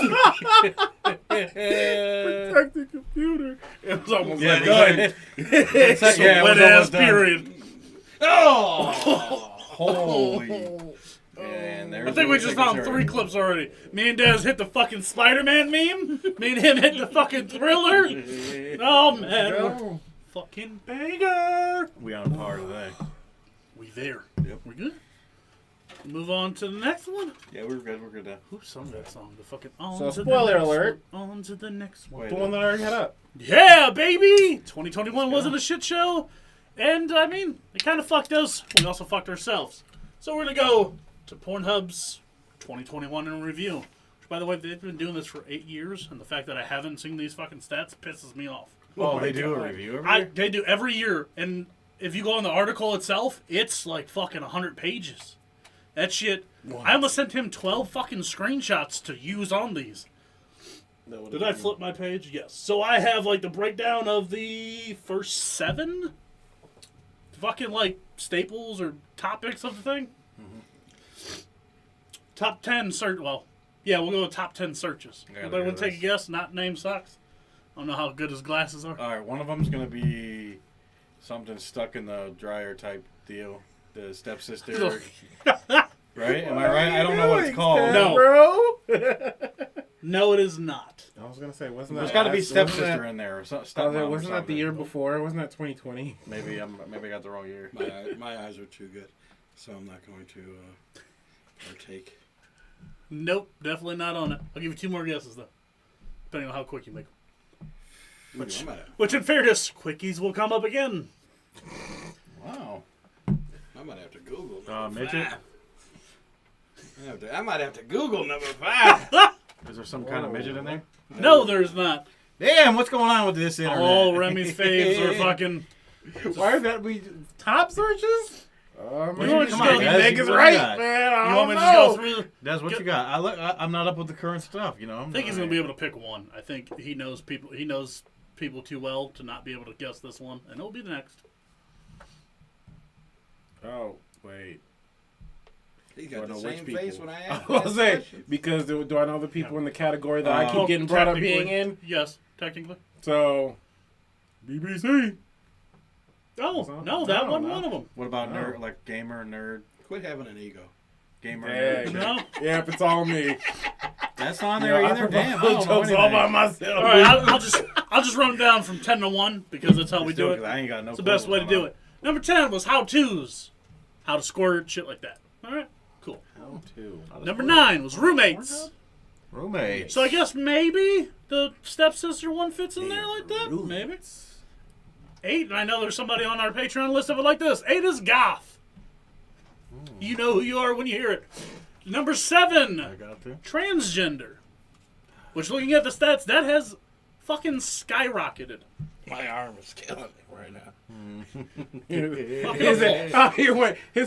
protect the computer. It was almost Yeah, like done. it's Some yeah, it was wet ass almost done. period. Oh! Holy. And there's I think we the just found signature. 3 clips already. Me and Dez hit the fucking Spider-Man meme. Me and him hit the fucking Thriller. Oh, man. Go. Fucking banger. We on par today. We there. Yep. We good? Move on to the next one. Yeah, we're good. We're good now. Who sung that song? The fucking on So, to spoiler the next alert. One, on to the next one. Wait. The one that I already had up. Yeah, baby! 2021 wasn't a shit show. And, I mean, it kind of fucked us. We also fucked ourselves. So we're going to go to Pornhub's 2021 in review. Which, by the way, they've been doing this for 8 years. And the fact that I haven't seen these fucking stats pisses me off. Oh, my they do a God. review every year? They do every year. And if you go on the article itself, it's like fucking 100 pages. That shit. I almost sent him 12 fucking screenshots to use on these. That would've Did I been- flip my page? Yes. So I have like the breakdown of the first 7 fucking like staples or topics of the thing. Top 10 search. Well, yeah, we'll go with top 10 searches. I gotta Anybody hear want to take a this. guess? Not name sucks. I don't know how good his glasses are. All right, one of them's going to be something stuck in the dryer type deal. The stepsister. Right? Am I right? I don't know what it's called. No. bro. No, it is not. I was gonna say, wasn't that? There's got to be last- wasn't stepsister that- in there or I was stepmom like, or wasn't that the something. year before? Wasn't that 2020? Maybe I got the wrong year. My eyes are too good, so I'm not going to partake. Nope, definitely not on it. I'll give you 2 more guesses though, depending on how quick you make them. Which, Which, in fairness, quickies will come up again. Wow. I might have to Google. Number Midget? 5. I might have to Google number 5. Is there some kind of midget in there? No, there's not. Damn, what's going on with this internet? All Remy's faves are fucking. Why is that? We top searches? You want me to Come just on, go? Des, Meg is what right, you got? man. I You want me to don't just go know. through? Des, what you got? I'm not up with the current stuff, you know. I think he's gonna be able to pick one. I think he knows people. He knows people too well to not be able to guess this one, and it'll be the next. Oh wait. He Do I got the know which same people? face when I I asked. was that saying question. because do I know the people in the category that I Oh, keep getting brought up being Technically, in? Yes, technically. So BBC. Oh So, no, that no, wasn't no. one of them. What about No. nerd, like gamer, nerd, Quit having an ego. gamer, Dang. nerd? No. Yep, it's all me. That's not on You there know, I either. provide Damn, I don't know jokes all by anything. myself. All right, I'll just run down from 10 to 1 because that's how we Just do it, it. 'cause I ain't got no It's the clue best way to what's do going it. Number 10 was how to's, how to squirt, shit like that. All right, cool. How to? on. Number 9 was roommates. Roommates. So I guess maybe the stepsister one fits in there like that. Maybe. 8, and I know there's somebody on our Patreon list of it like this. 8 is goth. You know who you are when you hear it. Number 7, I got to. transgender. Which, looking at the stats, that has fucking skyrocketed. My arm is killing me right now. His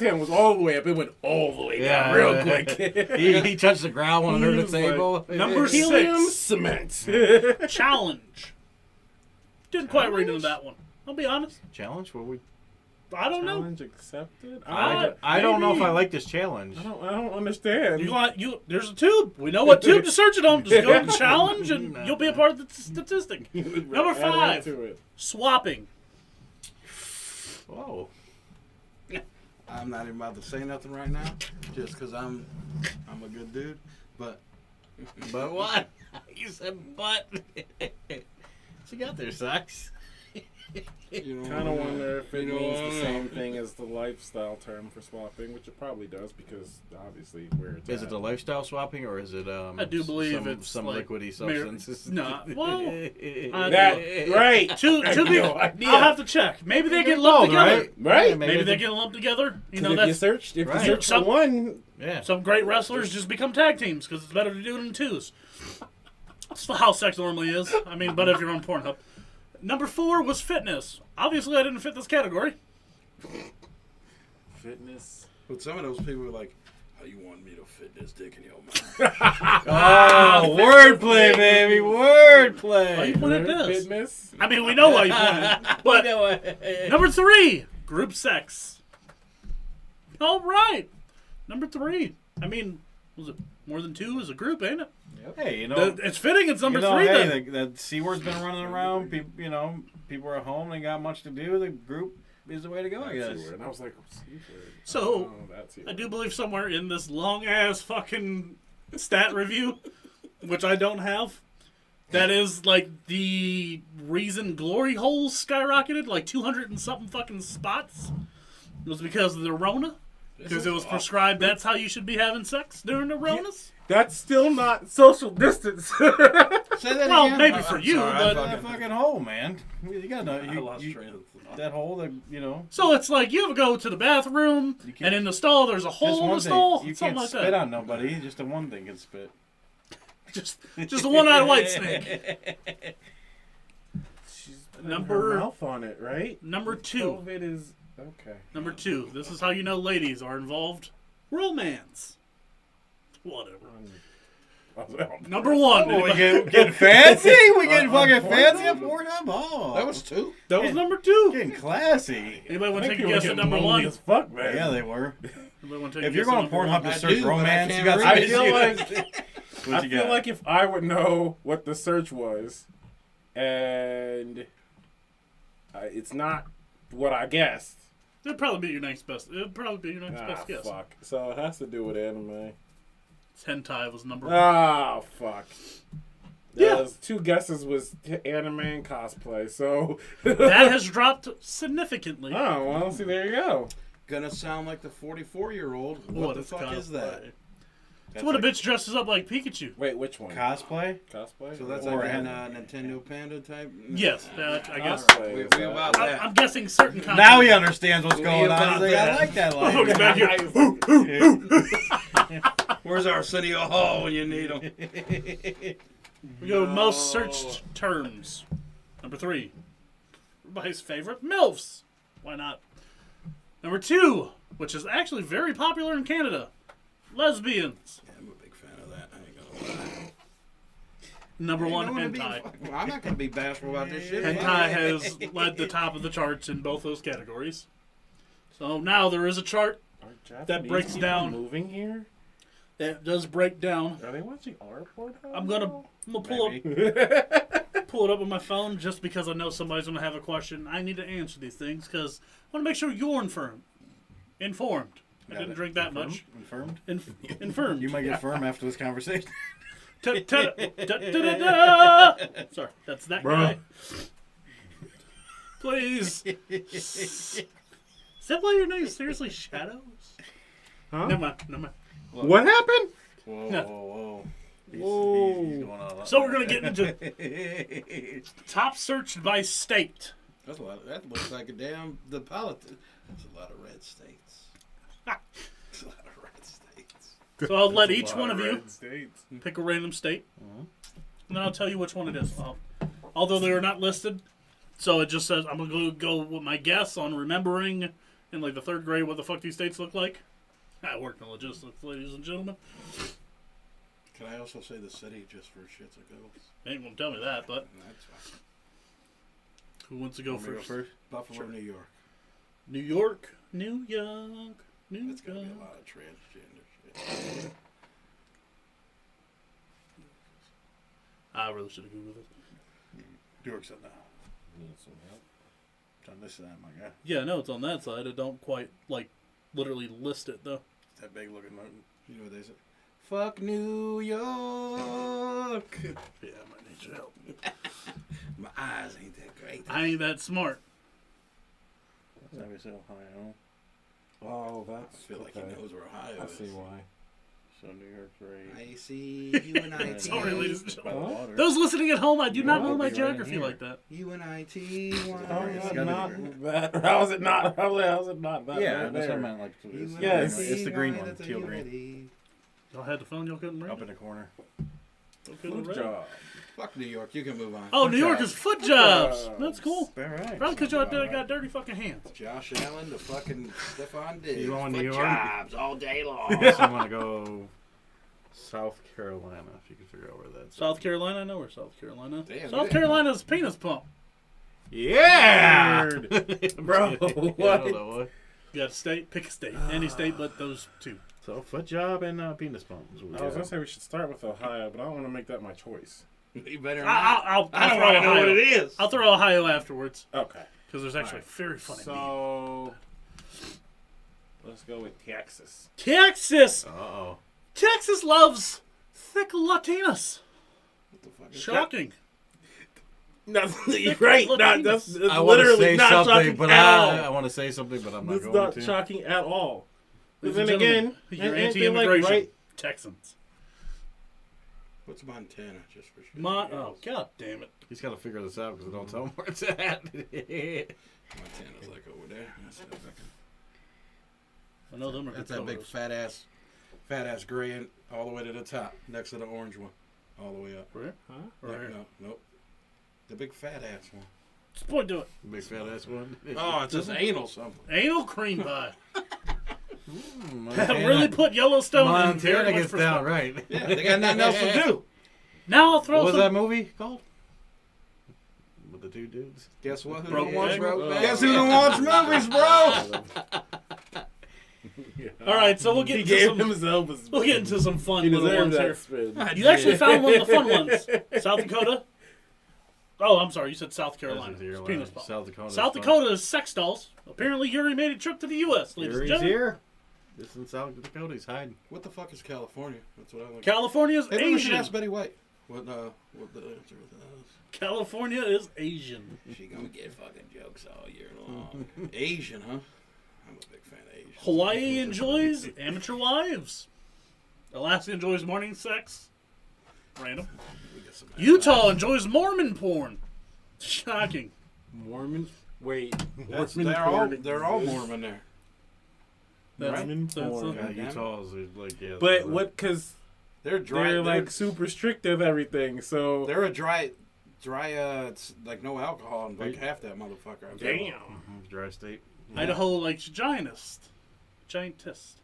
hand was all the way up. It went all the way down Yeah, real yeah. quick. He touched the ground under He the was like, table. Number Helium 6, cement. challenge. Didn't quite read into that one. I'll be honest. Challenge? What we? I don't know. Challenge accepted. I don't know if maybe. I like this challenge. I don't understand. There's a tube. We know what tube to search it on. Just go to challenge, and you'll be a part of the statistic. Number Add 5, to it. swapping. Whoa. I'm not even about to say nothing right now, just because I'm a good dude. But But what? You said but. She got there, sucks. you know, Kind of wonder if it You know, means I the don't same know. thing as the lifestyle term for swapping, which it probably does because obviously where it's Is at. it the lifestyle swapping or is it I do believe it's some like liquidy mar- substance? No, well, That right? to be, no idea. I'll have to check. Maybe they get lumped together. Right? Yeah, Maybe they they get lumped together. You 'Cause know, if you that's search, if Right. you search for Some- one, Yeah. some great wrestlers just become tag teams because it's better to do it in twos. That's how sex normally is. I mean, but if you're on Pornhub. Number 4 was fitness. Obviously, I didn't fit this category. fitness. But some of those people were like, "How you want me to fit this dick in your mouth?" Oh, wordplay, baby, Why you wordplay. point at this? Fitness. I mean, we know why you pointed. But number 3, group sex. All right. Number 3. I mean, was it more than 2 as a group, ain't it? Hey, you know, It's fitting it's number 3 hey, then. the C word's been running around. People are at home. They got much to do. The group is the way to go, I guess. And I was like, C-word. So, Oh, that's I do believe somewhere in this long-ass fucking stat review, which I don't have, that is, like, the reason glory holes skyrocketed, like 200 and something fucking spots, was because of the Rona. Because it was prescribed that's how you should be having sex during the Ronas. That's still not social distance. Say that Well, again. maybe for you, sorry, but- I That fucking hole, man. You gotta know. I lost train of thought. That hole, that So it's like you ever go to the bathroom, You can't- and in the stall there's a Just hole in one the thing. stall, You something can't like spit that. on nobody. Just the one thing can spit. Just a one-eyed white snake. She's Number- her mouth on it, right? Number 2. COVID is okay. Number 2. This is how you know ladies are involved. Romance. Whatever. Number 1. Oh, we Anybody- getting fancy? We getting On fucking Pornhub? fancy at Pornhub? Oh, That was 2. That was number 2. getting classy. Anybody want I to think take a people guess get at number lonely 1? as fuck, man. Yeah, they were. Anybody want to take If a you're guess going at to number Pornhub one? to I search do, but I romance, can't you got read some I it. feel issues. like What I you feel got? like if I would know what the search was, and it's not what I guessed. It'd probably be your next best. It'd probably be your next Ah, best guess. fuck. So it has to do with anime. Hentai was number 1. Ah, fuck. Yeah. Those 2 guesses was anime and cosplay. So That has dropped significantly. oh well, see there you go. Gonna sound like the 44-year-old. What the is fuck is that? cosplay? It's when a bitch dresses up like Pikachu. Wait, which one? Cosplay? Cosplay. So that's Or like a hen- Nintendo Panda type? Yes, I guess. Cosplay We is about that. that. I'm guessing certain content. Now he understands what's We going on. about He's like, I that. like that Motherfucker's back line. here. Where's Arsenio Hall when you need him? We go most searched terms. Number 3. Everybody's favorite, MILFs. Why not? Number 2, which is actually very popular in Canada, lesbians. Yeah, I'm a big fan of that. I ain't gonna lie. Number 1, I'm not gonna be bashful about this shit. hentai has led the top of the charts in both those categories. So now there is a chart Are Japanese That breaks people down. moving here. that does break down. Are they watching our Pornhub? I'm gonna pull Maybe. pull it up on my phone just because I know somebody's gonna have a question. I need to answer these things because I want to make sure you're informed. I didn't drink that much. Confirmed? Infirmed. You might get firm after this conversation. Sorry, that's that Bruh. guy. Please. Is that why your name is seriously Shadows? Huh? Never mind. What happened? Whoa, No. whoa. He's Whoa. going on. So we're gonna get into top searched by state. That's a lot. That looks like a damn the politics. That's a lot of red states. That's a lot of red states. So I'll let That's a each lot one of you red states. pick a random state, and then I'll tell you which one it is. Although they are not listed, so it just says I'm gonna go with my guess on remembering in like the 3rd grade what the fuck these states look like. I work in logistics, ladies and gentlemen. Can I also say the city just for shits and giggles? They ain't gonna tell me that, but That's fine. who wants to go Want me to first? Buffalo, New York. New York, New York, New It's gonna York. be a lot of transgender shit. I really should have Googled it. New York said no. It's on this side, my guy. Yeah, no, it's on that side. It don't quite, like, literally list it, though. It's that big looking mountain. You know what they say? Fuck New York. Yeah, I might need your help. My eyes ain't that great. I ain't that smart. That's obviously Ohio. Oh, I that's feel like he knows where Ohio I is. see why. So New York's right. I see UNIT. Sorry, ladies and By the gentlemen. water. Those listening at home, I do not Yeah, know my it'll be right in geography here. like that. UNIT. How is It's it gotta not be that? How is it not? How is it not that? Yeah, right that's what I there? meant. Like, it's, Yes. it's the green one, teal green. Y'all had the phone, y'all couldn't read Up it? in the corner. Y'all couldn't Good read it? job. Fuck New York. You can move on. Oh, New York jobs. is foot jobs. jobs. That's cool. All right. Probably because y'all got dirty fucking hands. Josh Allen to fucking Stephon Diggs. You going to Foot New York? jobs all day long. Also, I'm gonna go South Carolina. If you can figure out where that's. South Carolina, I know where South Carolina. Damn, South you Carolina's penis pump. Yeah, Bro, Yeah, I don't what? know what. You got a state, pick a state. Any state but those two. So foot job and penis pump. Is what we I was got. gonna say we should start with Ohio, but I don't want to make that my choice. You better not. I'll I don't throw want to know Ohio. what it is. I'll throw Ohio afterwards Okay. because there's actually Alright. very funny. meme. So let's go with Texas. Texas, Uh-oh. Texas loves thick Latinas. What the fuck is Shocking. You're right. Latinas. That's I want to literally say not something, shocking but at I all. want to say something, but I'm not It's going not to. shocking at all. But Ladies then and again, gentlemen, you're ain't they, like, anti-immigration. right? Texans. What's Montana? Just for shit. Oh, god damn it. He's got to figure this out because I don't tell him where it's at. Montana's like over there. I know them are That's that big Dakotas. fat ass gray and all the way to the top, next to the orange one, all the way up. Where? Huh? Right here. No, nope. The big fat ass one. Just point to it. Big fat ass one. Oh, it's just anal something. Anal cream pie. Montana. Really put Yellowstone in Montana very much gets down perspective. right. Yeah, they got nothing else to do. Now I'll throw What was some. that movie called? With the two dudes. Guess what? Who Broke don't watch Egg? movies? Guess who don't watch movies, bro? All right, so we'll get He into gave some. himself a spin. We'll get into some fun He little deserved ones here. that spin. You actually found one of the fun ones. South Dakota. Oh, I'm sorry. You said South Carolina. It's penis pump. South Dakota. South Dakota is sex dolls. Apparently, Yuri made a trip to the U.S. Ladies and Yuri's gentlemen. here. This is in South Dakota. He's hiding. What the fuck is California? That's what I like. California's Maybe we should Asian. ask Betty White. What the answer is? California is Asian. She gonna get fucking jokes all year long. Asian, huh? I'm a big fan of Asian. Hawaii enjoys amateur wives. Alaska enjoys morning sex. Random. We get some Utah enjoys Mormon porn. Shocking. Mormon. Wait. That's, Mormon they're all exists? Mormon there. That's, Mormon that's porn. Yeah, damn it. Utah's like yeah. But what? Because They're dry. they're like super strict of everything. So They're a dry. It's like no alcohol and like half that motherfucker. I feel. damn. Dry state. Idaho likes giantist. Giantist.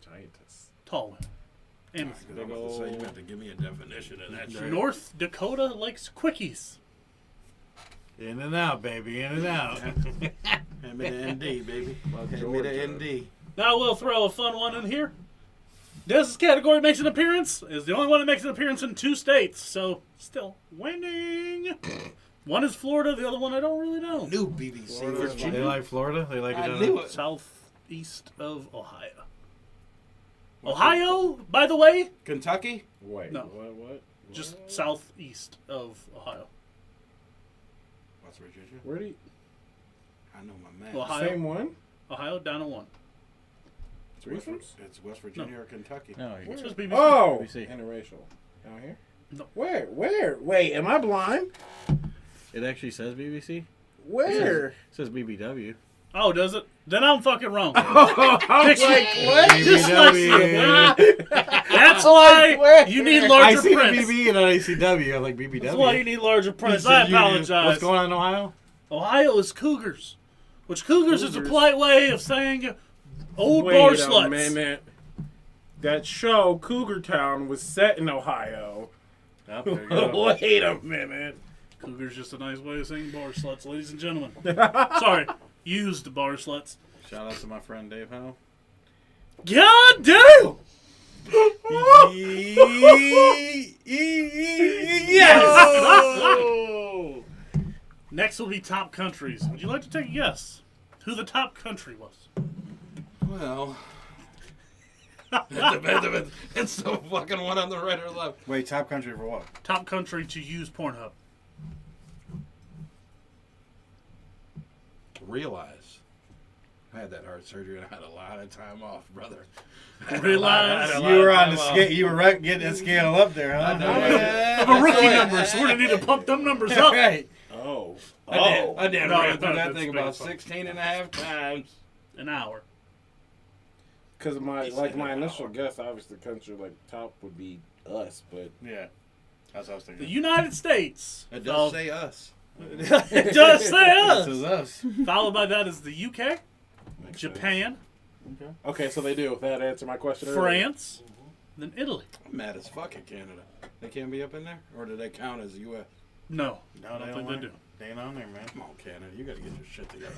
Giantess. Tall women. And I was about to say, you have to give me a definition of that shit. North Dakota likes quickies. In and out, baby. In and out. Hand me the ND, baby. Hand me the ND. Now we'll throw a fun one in here. This category makes an appearance. Is the only one that makes an appearance in 2 states. So, still winning. One is Florida. The other one I don't really know. New BBC. Florida. They like Florida. They like it. I down knew there? it. Southeast of Ohio. Ohio, by the way, Kentucky? Wait. No. What? just southeast of Ohio. West Virginia? Where do you? I know my man. Ohio. Same one? Ohio down to 1. Threesomes? It's West Virginia or Kentucky. No, you It's just BBC. Oh, BBC. interracial. Down here? No. Where? Wait, am I blind? It actually says BBC. Where? It says BBW. Oh, does it? Then I'm fucking wrong. I was like, what? Dyslexia. That's why you need I larger see prints. the BB and I see W. I'm like BBW. That's why you need larger prints. I apologize. What's going on in Ohio? Ohio is cougars, which cougars is a Cougars. polite way of saying old Wait bar a sluts. minute. That show, Cougar Town, was set in Ohio. Oh, there you go. Wait a minute. Cougars just a nice way of saying bar sluts, ladies and gentlemen. Sorry, used bar sluts. Shout out to my friend Dave Howe. God damn! Yes! Oh! Next will be top countries. Would you like to take a guess who the top country was? Well, it depends if it's the fucking one on the right or left. Wait, top country for what? Top country to use Pornhub. Realize I had that heart surgery and I had a lot of time off, brother. Realize You were on the scale. You were getting the scale up there, huh? I'm a rookie number, so we're gonna need to pump them numbers up. Right. Oh. I did No, ran through no, that that's thing big about fun. 16 and a half times. An hour. Because my He said my an initial hour. guess, obviously, country like top would be us, but Yeah. That's what I was The thinking. United States. It does say us. It does say This us. is us. Followed by that is the UK, makes Japan, sense. Okay, so they do. That answer my question. earlier. France, then Italy. I'm mad as fuck at Canada. They can't be up in there? Or do they count as U.S.? No, No, I they don't don't think like they do. They ain't on there, man. Come on, Canada. You gotta get your shit together.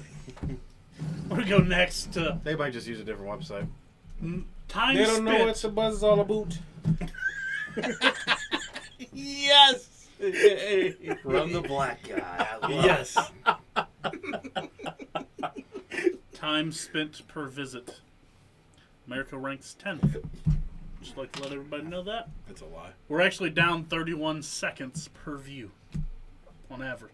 We're gonna go next to They might just use a different website. time They don't know what the spent. buzz is all about. Yes! From the black guy. I love Yes. Time spent per visit. America ranks 10th. Just like to let everybody know that. It's a lie. We're actually down 31 seconds per view on average.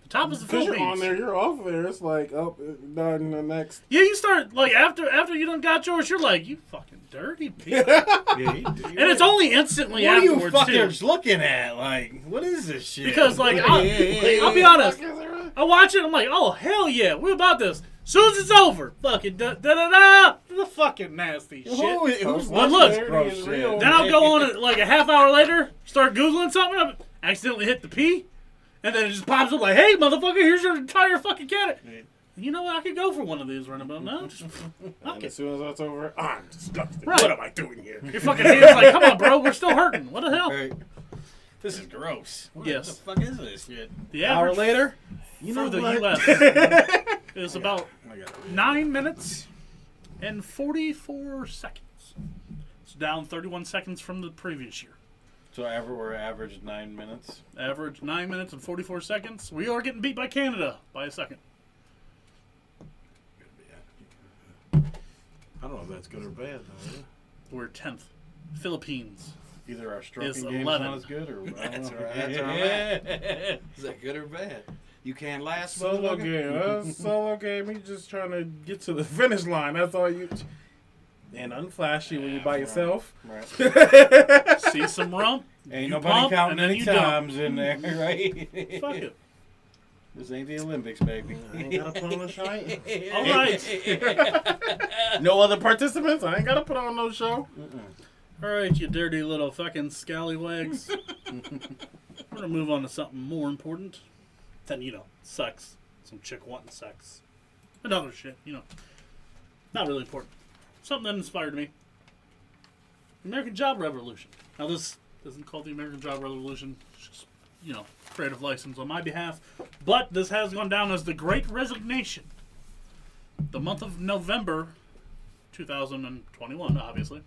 The top is the Because you're on Philippines. there, you're off there. It's like up, done the next. Yeah, you start like after you done got yours, you're like, you fucking dirty piece. Yeah, you And it's only instantly what are you afterwards fucking too. looking at? Like, what is this shit? Because like I'll be honest, I watch it, I'm like, oh hell yeah, we're about this. Soon as it's over, fucking da da da da, the fucking nasty shit. Who's Well, watching look, this gross is shit? real. Then I'll go on it like a half hour later, start googling something, I accidentally hit the P, and then it just pops up like, hey motherfucker, here's your entire fucking cat. You know what? I could go for one of these right about now. Just fuck And it. as soon as that's over, I'm disgusted. Right. What am I doing here? Your fucking hand's like, come on, bro, we're still hurting. What the hell? Right. This is gross. What Yes. the fuck is this shit? The Hour average later, for the what? U.S. is about I got it. 9 minutes and 44 seconds. It's down 31 seconds from the previous year. So we're average 9 minutes. Average 9 minutes and 44 seconds. We are getting beat by Canada by a second. I don't know if that's good or bad though. We're 10th. Philippines. Either our stroking It's game's 11. not as good, or I don't know. That's all right. Is that good or bad? You can't last, Solo motherfucker? game. That's a solo game. You just trying to get to the finish line. That's all you. And unflashy when you're by yourself. Right. See some rump. Ain't you nobody pump, counting and then any you dump. times in there, right? Fuck it. This ain't the Olympics, baby. I ain't gotta put on a show. All right. No other participants. I ain't gotta put on no show. All right, you dirty little fucking scallywags. We're gonna move on to something more important than, sex. Some chick wanting sex. And other shit, Not really important. Something that inspired me. American Job Revolution. Now this isn't called the American Job Revolution. It's just, creative license on my behalf. But this has gone down as the Great Resignation. The month of November 2021, obviously,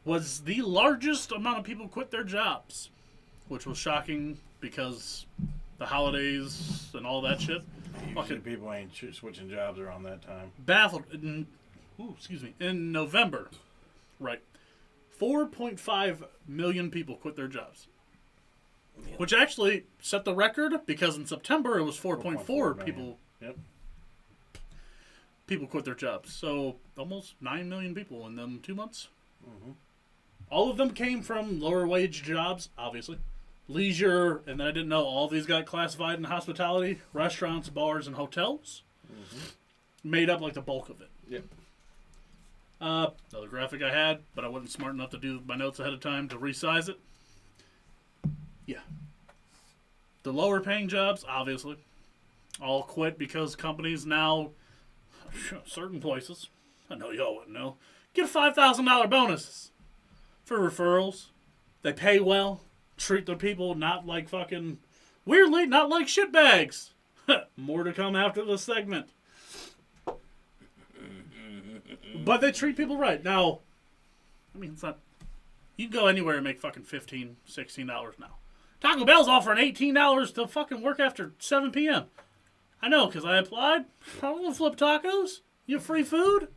was the largest amount of people quit their jobs, which was shocking because the holidays and all that shit. Usually Fucking people ain't switching jobs around that time. baffled. In November, right, 4.5 million people quit their jobs, which actually set the record because in September it was 4.4 million. people. Yep. People quit their jobs, so almost 9 million people in them 2 months. All of them came from lower wage jobs, obviously. Leisure, and then I didn't know all these got classified in hospitality, restaurants, bars, and hotels. Made up like the bulk of it. Yep. Another graphic I had, but I wasn't smart enough to do my notes ahead of time to resize it. Yeah. The lower paying jobs, obviously, all quit because companies now, certain places, I know y'all wouldn't know, get $5,000 bonuses for referrals. They pay well, treat their people not like fucking, weirdly, not like shitbags. More to come after the segment. But they treat people right. Now, I mean, it's not... You can go anywhere and make fucking $15, $16 now. Taco Bell's offering $18 to fucking work after 7 p.m. I know, because I applied. I don't want to flip tacos. You have free food?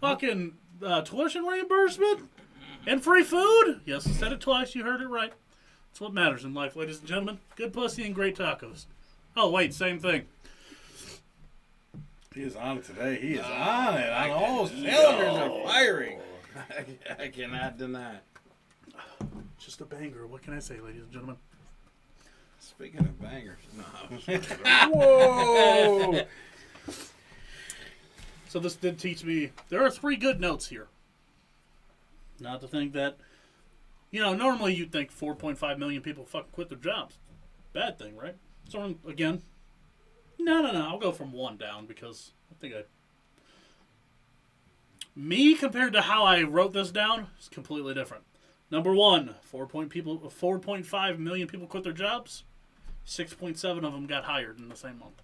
Fucking tuition reimbursement? And free food? Yes, I said it twice. You heard it right. That's what matters in life, ladies and gentlemen. Good pussy and great tacos. Oh, wait, same thing. He is on it today. He is on it. On all cylinders are firing. I cannot deny. Just a banger. What can I say, ladies and gentlemen? Speaking of bangers, no. Whoa! So this did teach me, there are 3 good notes here. Not to think that, normally you'd think 4.5 million people fucking quit their jobs. Bad thing, right? So again, no, I'll go from 1 down because I think me compared to how I wrote this down is completely different. Number 1, 4.5 million people quit their jobs. 6.7 of them got hired in the same month.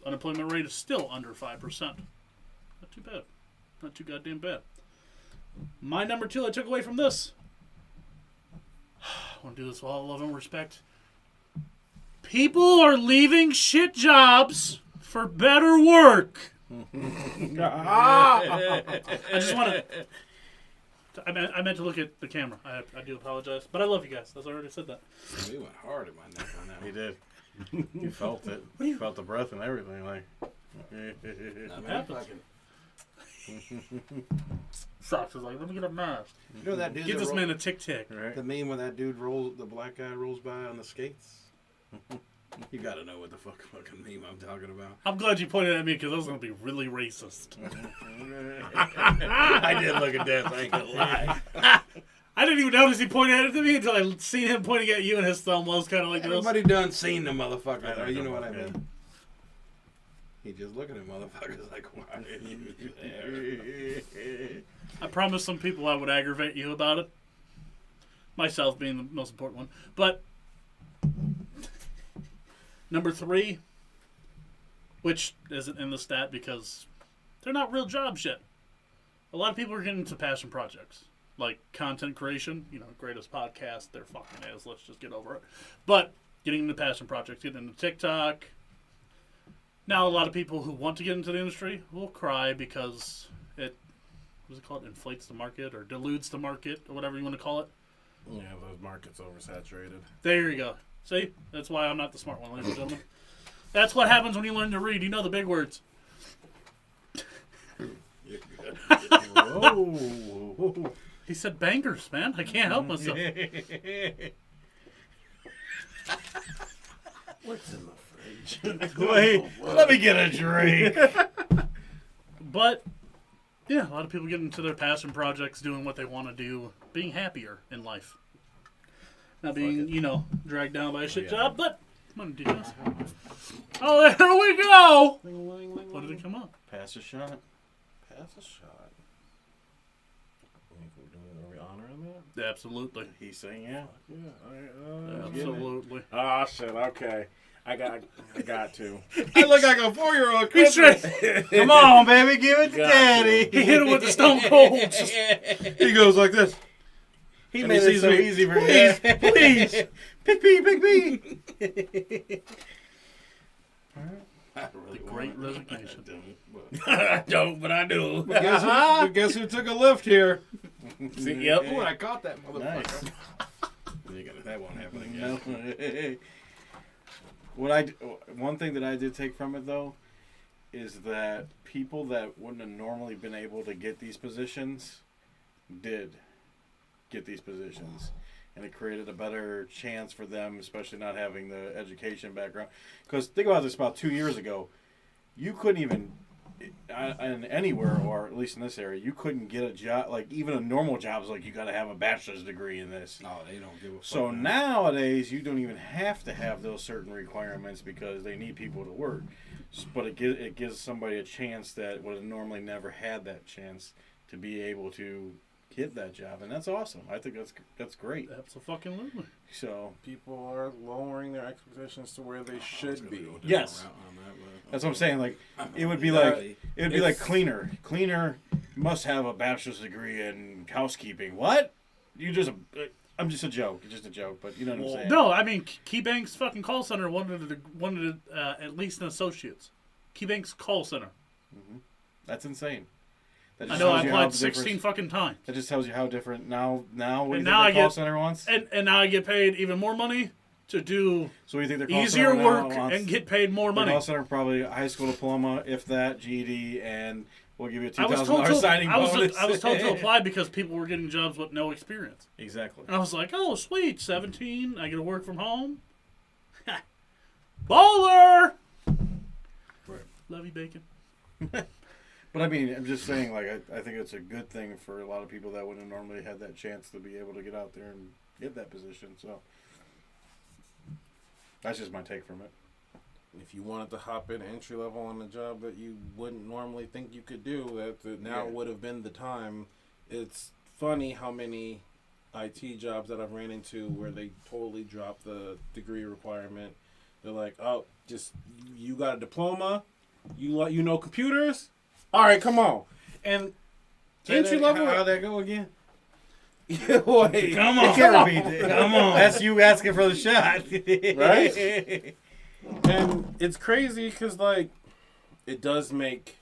Unemployment rate is still under 5%. Not too bad. Not too goddamn bad. My number 2 I took away from this. I want to do this with all love and respect. People are leaving shit jobs for better work. I just want to... I meant to look at the camera. I do apologize. But I love you guys. I already said that. We went hard at my neck on that. He did. You felt it. You felt the breath and everything. Like, Socks is like, let me get a mask. You know that dude? Give this man a tic-tac. right? The meme when that dude the black guy rolls by on the skates. You gotta know what the fucking meme I'm talking about. I'm glad you pointed at me because I was going to be really racist. I did look at that. I ain't gonna lie. I didn't even notice he pointed at me until I seen him pointing at you and his thumb was kind of like Everybody done seen the motherfucker, I though. don't You know know, what I yeah. mean? He just looking at motherfuckers like, why are you there? I promised some people I would aggravate you about it. Myself being the most important one. But number 3, which isn't in the stat because they're not real jobs yet. A lot of people are getting into passion projects. Like content creation, greatest podcast there fucking is. Let's just get over it. But getting into passion projects, getting into TikTok. Now a lot of people who want to get into the industry will cry because what's it called? Inflates the market or dilutes the market or whatever you want to call it. Yeah, those markets oversaturated. There you go. See? That's why I'm not the smart one, ladies and gentlemen. That's what happens when you learn to read. You know the big words. Whoa. He said bangers, man. I can't help myself. What's in the fridge? Wait, let me get a drink. But, yeah, a lot of people get into their passion projects, doing what they want to do, being happier in life. Not being, dragged down by a shit job, but I'm going to do this. Oh, there we go! What did it come up? Pass a shot. Pass a shot. Are we honoring that? Absolutely. He's saying yeah. Yeah. Absolutely. Oh shit. Okay. I got to. I look like a 4-year-old. He's straight. Come on, baby, give it to Got daddy. He hit him with the Stone Cold. He goes like this. He And made it so easy for you. Please. Big B, big B. I really Great want it. resignation. I don't, but I do. But guess who took a lift here? See, yep. Oh, I caught that motherfucker. Nice. That won't happen again. No. One thing that I did take from it though is that people that wouldn't have normally been able to get these positions did get these positions, and it created a better chance for them, especially not having the education background. Because think about this: about 2 years ago, you couldn't even in anywhere, or at least in this area, you couldn't get a job. Like even a normal job is like you got to have a bachelor's degree in this. No, they don't give a fuck. So nowadays, you don't even have to have those certain requirements because they need people to work. But it gives somebody a chance that would have normally never had that chance to be able to get that job, and that's awesome. I think that's great. Absolutely. So People are lowering their expectations to where they should be. Yes. That's what I'm saying. Like it would be like cleaner. Cleaner must have a bachelor's degree in housekeeping. What? I'm just a joke. It's just a joke, but you know what I'm saying. No, I mean KeyBank's fucking call center wanted at least an associate's. KeyBank's call center. That's insane. That I just know. tells I you how applied 16 different- fucking times. That just tells you how different now. What do And you now think the I call get- center wants? And now I get paid even more money to do So what do you think their call easier center work now wants? and get paid more The money. call center probably a high school diploma, if that, GED, and we'll give you a I was $2,000 told signing bonus. I was told to apply because people were getting jobs with no experience. Exactly. And I was like, oh, sweet, 17, I get to work from home. Baller! Right. Love you, Bacon. But I mean, I'm just saying, like, I think it's a good thing for a lot of people that wouldn't normally had that chance to be able to get out there and get that position. So that's just my take from it. If you wanted to hop in entry level on a job that you wouldn't normally think you could do, now would have been the time. It's funny how many IT jobs that I've ran into where they totally drop the degree requirement. They're like, oh, just you got a diploma, you know computers. All right, come on. And entry level. How'd that go again? Wait, Come You on. can't repeat it. Come on. That's you asking for the shot. Right? And it's crazy because, like, it does make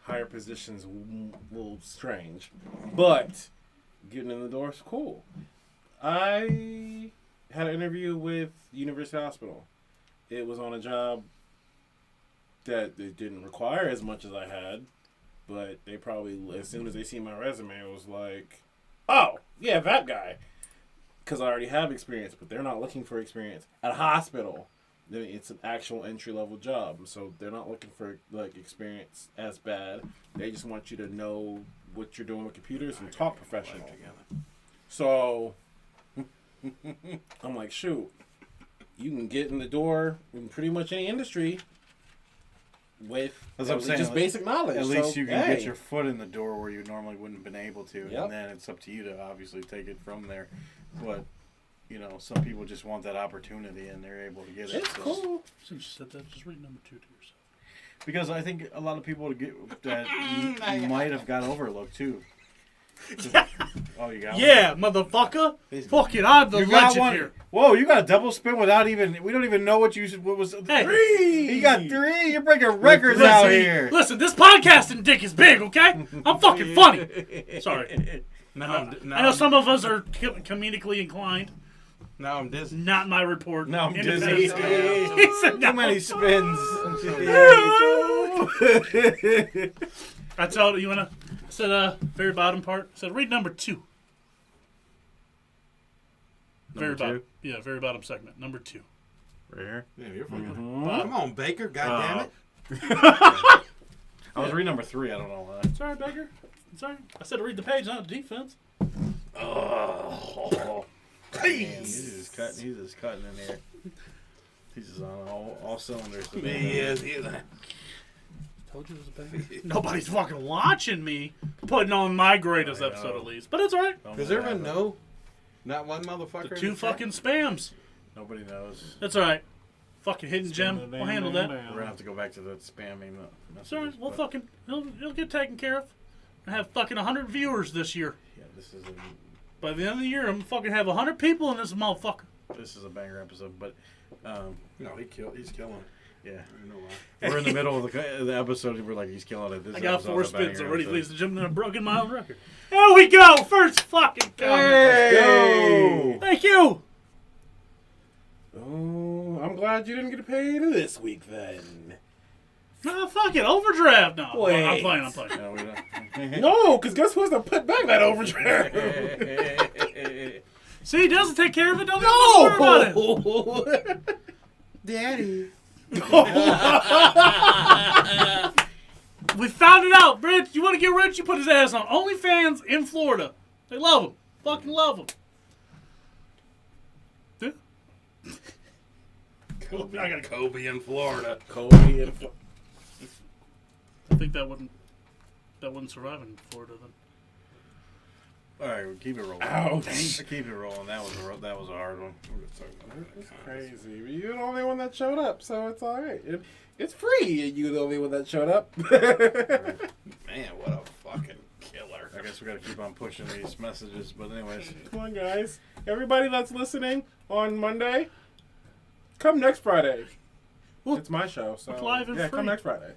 higher positions a little strange. But getting in the door is cool. I had an interview with University Hospital. It was on a job that it didn't require as much as I had. But they probably, as soon as they see my resume, it was like, oh, yeah, that guy. Because I already have experience, but they're not looking for experience. At a hospital, it's an actual entry-level job. So they're not looking for, like, experience as bad. They just want you to know what you're doing with computers and talk professional. So I'm like, shoot, you can get in the door in pretty much any industry with That's what I'm saying, just like, basic knowledge. At least So, you can hey. get your foot in the door where you normally wouldn't have been able to. Yep. And then it's up to you to obviously take it from there. But, you know, some people just want that opportunity and they're able to get it. It's So- cool. Since you said that, just read number 2 to yourself. Because I think a lot of people that might have got overlooked too. Oh, you got one? Yeah, motherfucker. Fucking, I'm the You got legend one. here. Whoa, you got a double spin without even. We don't even know what was. Hey. 3. You got 3. You're breaking records out here. Listen, this podcasting dick is big, okay? I'm fucking funny. Sorry. Now I know some of us are comedically inclined. Now I'm dizzy. Not my report. Now I'm Independent dizzy. study. He said, Too no. many spins. I told you, I said, very bottom part. I said, read number 2. Very Number bottom. 2? Yeah, very bottom segment. Number 2. Right here. Yeah, you're fucking. Mhm. Come on, Baker. God damn it. I was reading number 3. I don't know why. Sorry, Baker. Sorry. I said to read the page, not the defense. He's just cutting in here. He's just on all cylinders. He is. Told you it was a banger. Nobody's fucking watching me putting on my greatest I episode know. at least. But it's alright. Has there been not one motherfucker? The in 2 chat? fucking spams. Nobody knows. That's alright. Fucking hidden gem. We'll handle that. We're gonna have to go back to the spamming. It's alright. We'll but- fucking, he'll get taken care of. I have fucking 100 viewers this year. Yeah, this is By the end of the year, I'm fucking have 100 people in this motherfucker. a banger episode. But No, he's killing. yeah, I know why. we're in the middle of the episode. We're like, he's killing it. This I got episode's 4 a spins banger already, episode. ladies and gentlemen. I've broken my own record. There we go. First fucking comment. Hey! Thank you. Oh, I'm glad you didn't get paid this week then. No, fuck it. Overdraft. No, Wait. I'm playing. No, we don't. No, because guess who has to put back that overdraft? See, he doesn't take care of it. Don't worry about it. No! Daddy. We found it out, Rich. You want to get rich? You put his ass on OnlyFans in Florida. They love him. Fucking love him. Yeah. Kobe, I gotta- Kobe in Florida. Kobe and I think that wouldn't survive in Florida then. All right, we'll keep it rolling. Ouch. Keep it rolling. That was a hard one. We're gonna talk about It's that. crazy. You're the only one that showed up, so it's all right. It's free. You're the only one that showed up. Man, what a fucking killer. I guess we gotta keep on pushing these messages. But anyways, Come on, guys. Everybody that's listening on Monday, come next Friday. Well, It's my show, so it's live and yeah, free. come next Friday.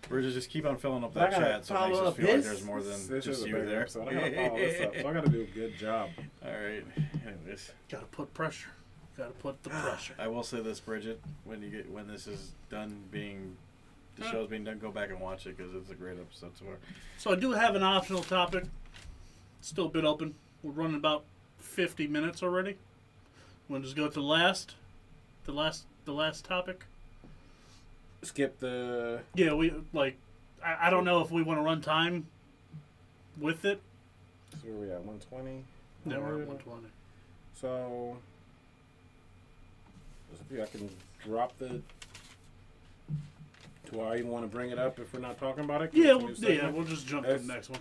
we're just keep on filling up I that gotta chat, so it makes follow us up feel like this. there's more than This just is a you big there. episode. I gotta follow this up, so I gotta do a good job. All right. Anyways, Gotta put pressure. Gotta put the pressure. I will say this, Bridget. When this is done being, the show's being done, go back and watch it because it's a great episode so far. So I do have an optional topic. Still a bit open. We're running about 50 minutes already. We'll just go to the last topic. Skip the. Yeah, I don't know if we want to run time with it. So where are we at? 120. No, we're at 120. So, I can drop the. Do I even want to bring it up if we're not talking about it? 'Cause Yeah, it's a new segment? we'll just jump to the next one.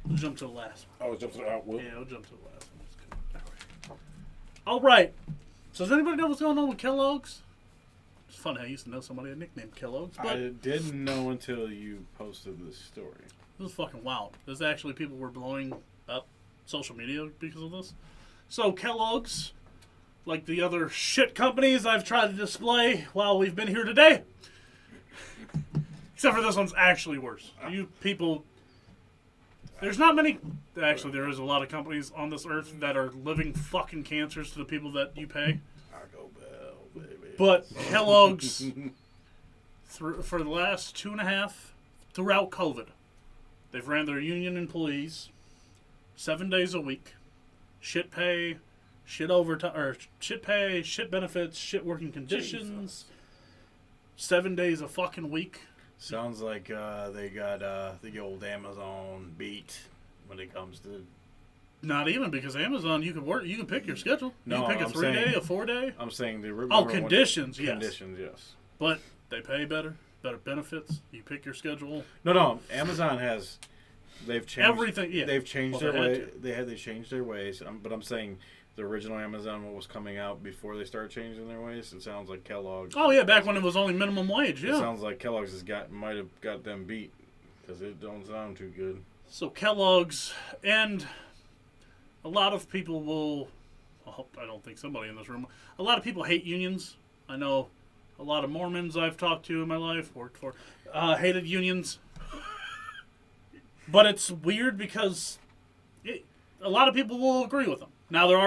We'll jump to the last one. Oh, it's just out. Well, Yeah, we'll jump to the last one. That's good. All right. So does anybody know what's going on with Kellogg's? It's funny how I used to know somebody had nicknamed Kellogg's, but I didn't know until you posted this story. this is fucking wild. There's actually people were blowing up social media because of this. So Kellogg's, like the other shit companies I've tried to display while we've been here today, except for this one's actually worse. You people, there's not many. Actually, there is a lot of companies on this earth that are living fucking cancers to the people that you pay. Taco Bell, baby. But Kellogg's, for the last 2.5, throughout COVID, they've ran their union employees 7 days a week. Shit pay, shit overtime, or shit pay, shit benefits, shit working conditions. 7 days a fucking week. Sounds like they got the old Amazon beat when it comes to. Not even, because Amazon, you can pick your schedule. You No, can pick a I'm 3-day, saying- a 4-day. I'm saying the Oh, number one- conditions, yes. Conditions, yes. But they pay better benefits. You pick your schedule. No. Amazon has. They've changed Everything, yeah. They've changed Well, their they way. had They changed their ways. But I'm saying the original Amazon, what was coming out before they started changing their ways. It sounds like Kellogg's. Oh, yeah, back when it was only minimum wage, It yeah. sounds like Kellogg's might have got them beat because it don't sound too good. So Kellogg's, and a lot of people will, I don't think somebody in this room, a lot of people hate unions. I know a lot of Mormons I've talked to in my life, worked for, hated unions. But it's weird because a lot of people will agree with them. Now there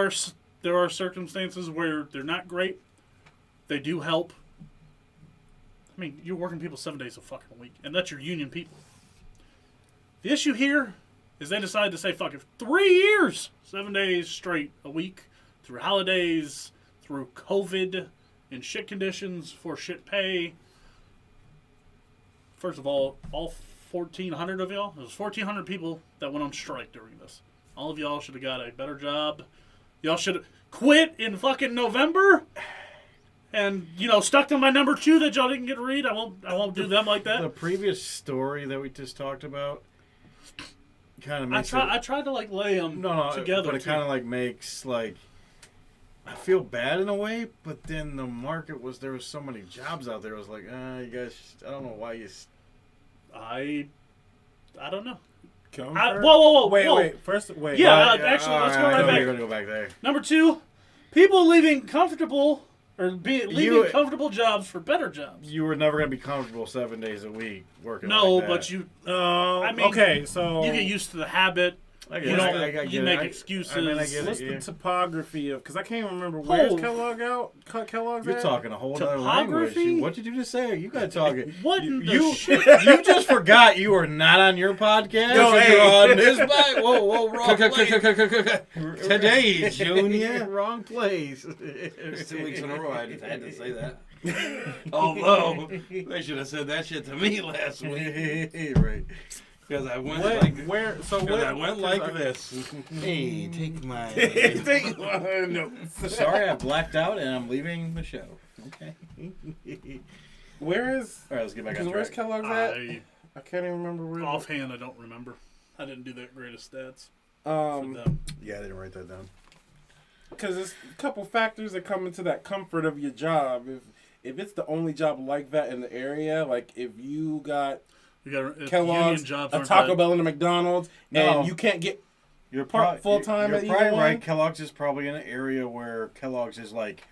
are circumstances where they're not great. They do help. I mean, you're working people 7 days a fucking week, and that's your union people. The issue here is they decided to say, fuck it, 3 years, 7 days straight a week, through holidays, through COVID, in shit conditions, for shit pay. First of all 1,400 of y'all, there was 1,400 people that went on strike during this. All of y'all should have got a better job. Y'all should have quit in fucking November. And, stuck to my number 2 that y'all didn't get to read. I won't do them like that. The previous story that we just talked about kind of makes I tried to lay them together. but it too. kind of makes I feel bad in a way, but then the market there was so many jobs out there. I was like, you guys, I don't know why you. I don't know. Comfort? Whoa. Wait. First, wait. Yeah, actually, let's go right back. We're gonna go back there. Number 2, people leaving comfortable leaving comfortable jobs for better jobs. You were never gonna be comfortable 7 days a week working. No, like that. but you I mean, okay, so you get used to the habit. I get You it. don't- I get you it. make I excuses. mean, I get what's it. the Yeah. topography of? Because I can't remember where's Oh. Kellogg's You're at? talking a whole other language. Topography? What did you just say? You gotta talk it. What in the You shit? you just forgot you were not on your podcast. No, and hey. you're on this back. Whoa, wrong place. Today, Junior, wrong place. It's 2 weeks in a row. I just had to say that. Although they should have said that shit to me last week Right. because I went What? like Where? So because where? I went like this. Hey, take my. No. Sorry, I blacked out and I'm leaving the show. Okay. Where is? All right, let's get back Because on where's track. Kellogg's at? I can't even remember where. Offhand, I don't remember. I didn't do that great of stats. for them. Yeah, I didn't write that down. Because there's a couple factors that come into that comfort of your job. If it's the only job like that in the area, like if you got Kellogg's, union jobs a aren't Taco that- Bell, and a McDonald's, No. and you can't get You're full time You're at probably either right. one? Kellogg's is probably in an area where Kellogg's is like,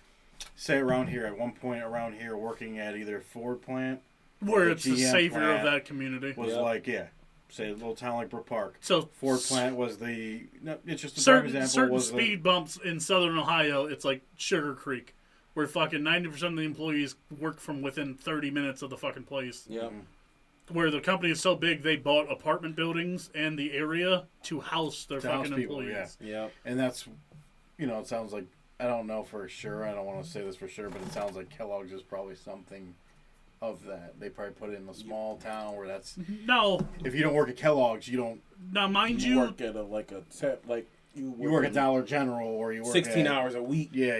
say around here at one point around here working at either Ford plant where the it's the GM savior of plant that community. was Yep. like say a little town like Brook Park. So Ford plant was the no, it's just a prime certain example was speed bumps in southern Ohio, it's like Sugar Creek, where fucking 90% of the employees work from within 30 minutes of the fucking place. Yeah. Where the company is so big, they bought apartment buildings and the area to house their To house fucking people, employees. Yeah. and that's it sounds like I don't know for sure. I don't want to say this for sure, but it sounds like Kellogg's is probably something of that. They probably put it in a small town where that's No, if you don't work at Kellogg's, you don't now mind You you, work at you work at Dollar General or you work 16 at, hours a week. Yeah,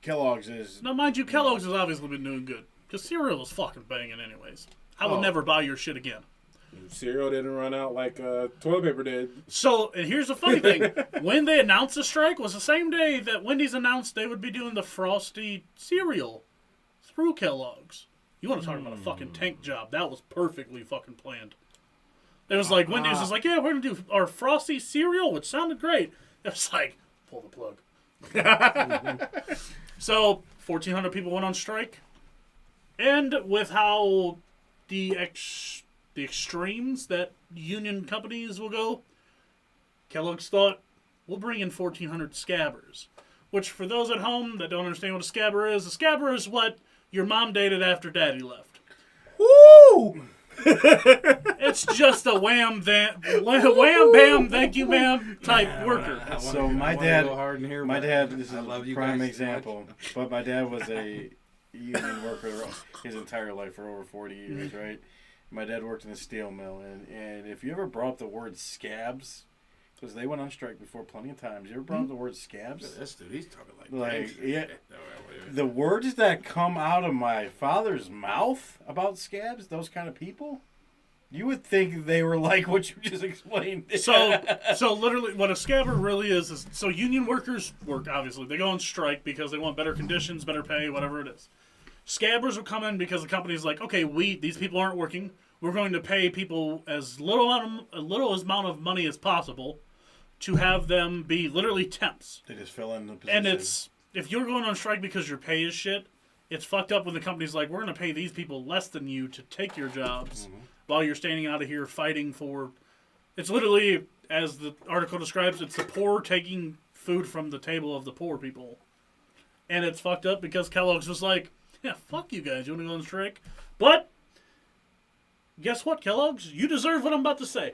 Kellogg's is Kellogg's has obviously been doing good. Because cereal is fucking banging anyways. I would Oh. never buy your shit again. Cereal didn't run out like toilet paper did. So, and here's the funny thing. When they announced the strike was the same day that Wendy's announced they would be doing the Frosty cereal through Kellogg's. You want to talk about a fucking tank job. That was perfectly fucking planned. It was like, Wendy's was like, yeah, we're going to do our Frosty cereal, which sounded great. It was like, pull the plug. So, 1,400 people went on strike. And with how the extremes that union companies will go, Kellogg's thought, we'll bring in 1,400 scabbers. Which, for those at home that don't understand what a scabber is, a scabber is what your mom dated after daddy left. Woo! It's just a wham bam, thank you ma'am type worker. So my Go dad, hard in here, my but dad, this is I love a you prime guys so much. example, but my dad was a union worker his entire life for over 40 years, right? My dad worked in a steel mill, and if you ever brought up the word scabs, because they went on strike before plenty of times, you ever brought up the word scabs? This dude, he's talking like Like, gangster yeah. shit. The words that come out of my father's mouth about scabs, those kind of people, you would think they were like what you just explained. So literally, what a scabber really is so union workers work, obviously. They go on strike because they want better conditions, better pay, whatever it is. Scabbers will come in because the company's like, okay, these people aren't working. We're going to pay people as little amount of money as possible to have them be literally temps. They just fill in the position. And it's, if you're going on strike because your pay is shit, it's fucked up when the company's like, we're going to pay these people less than you to take your jobs while you're standing out of here fighting for... It's literally, as the article describes, it's the poor taking food from the table of the poor people. And it's fucked up because Kellogg's was like, yeah, fuck you guys, you want to go on strike? But, guess what, Kellogg's? You deserve what I'm about to say.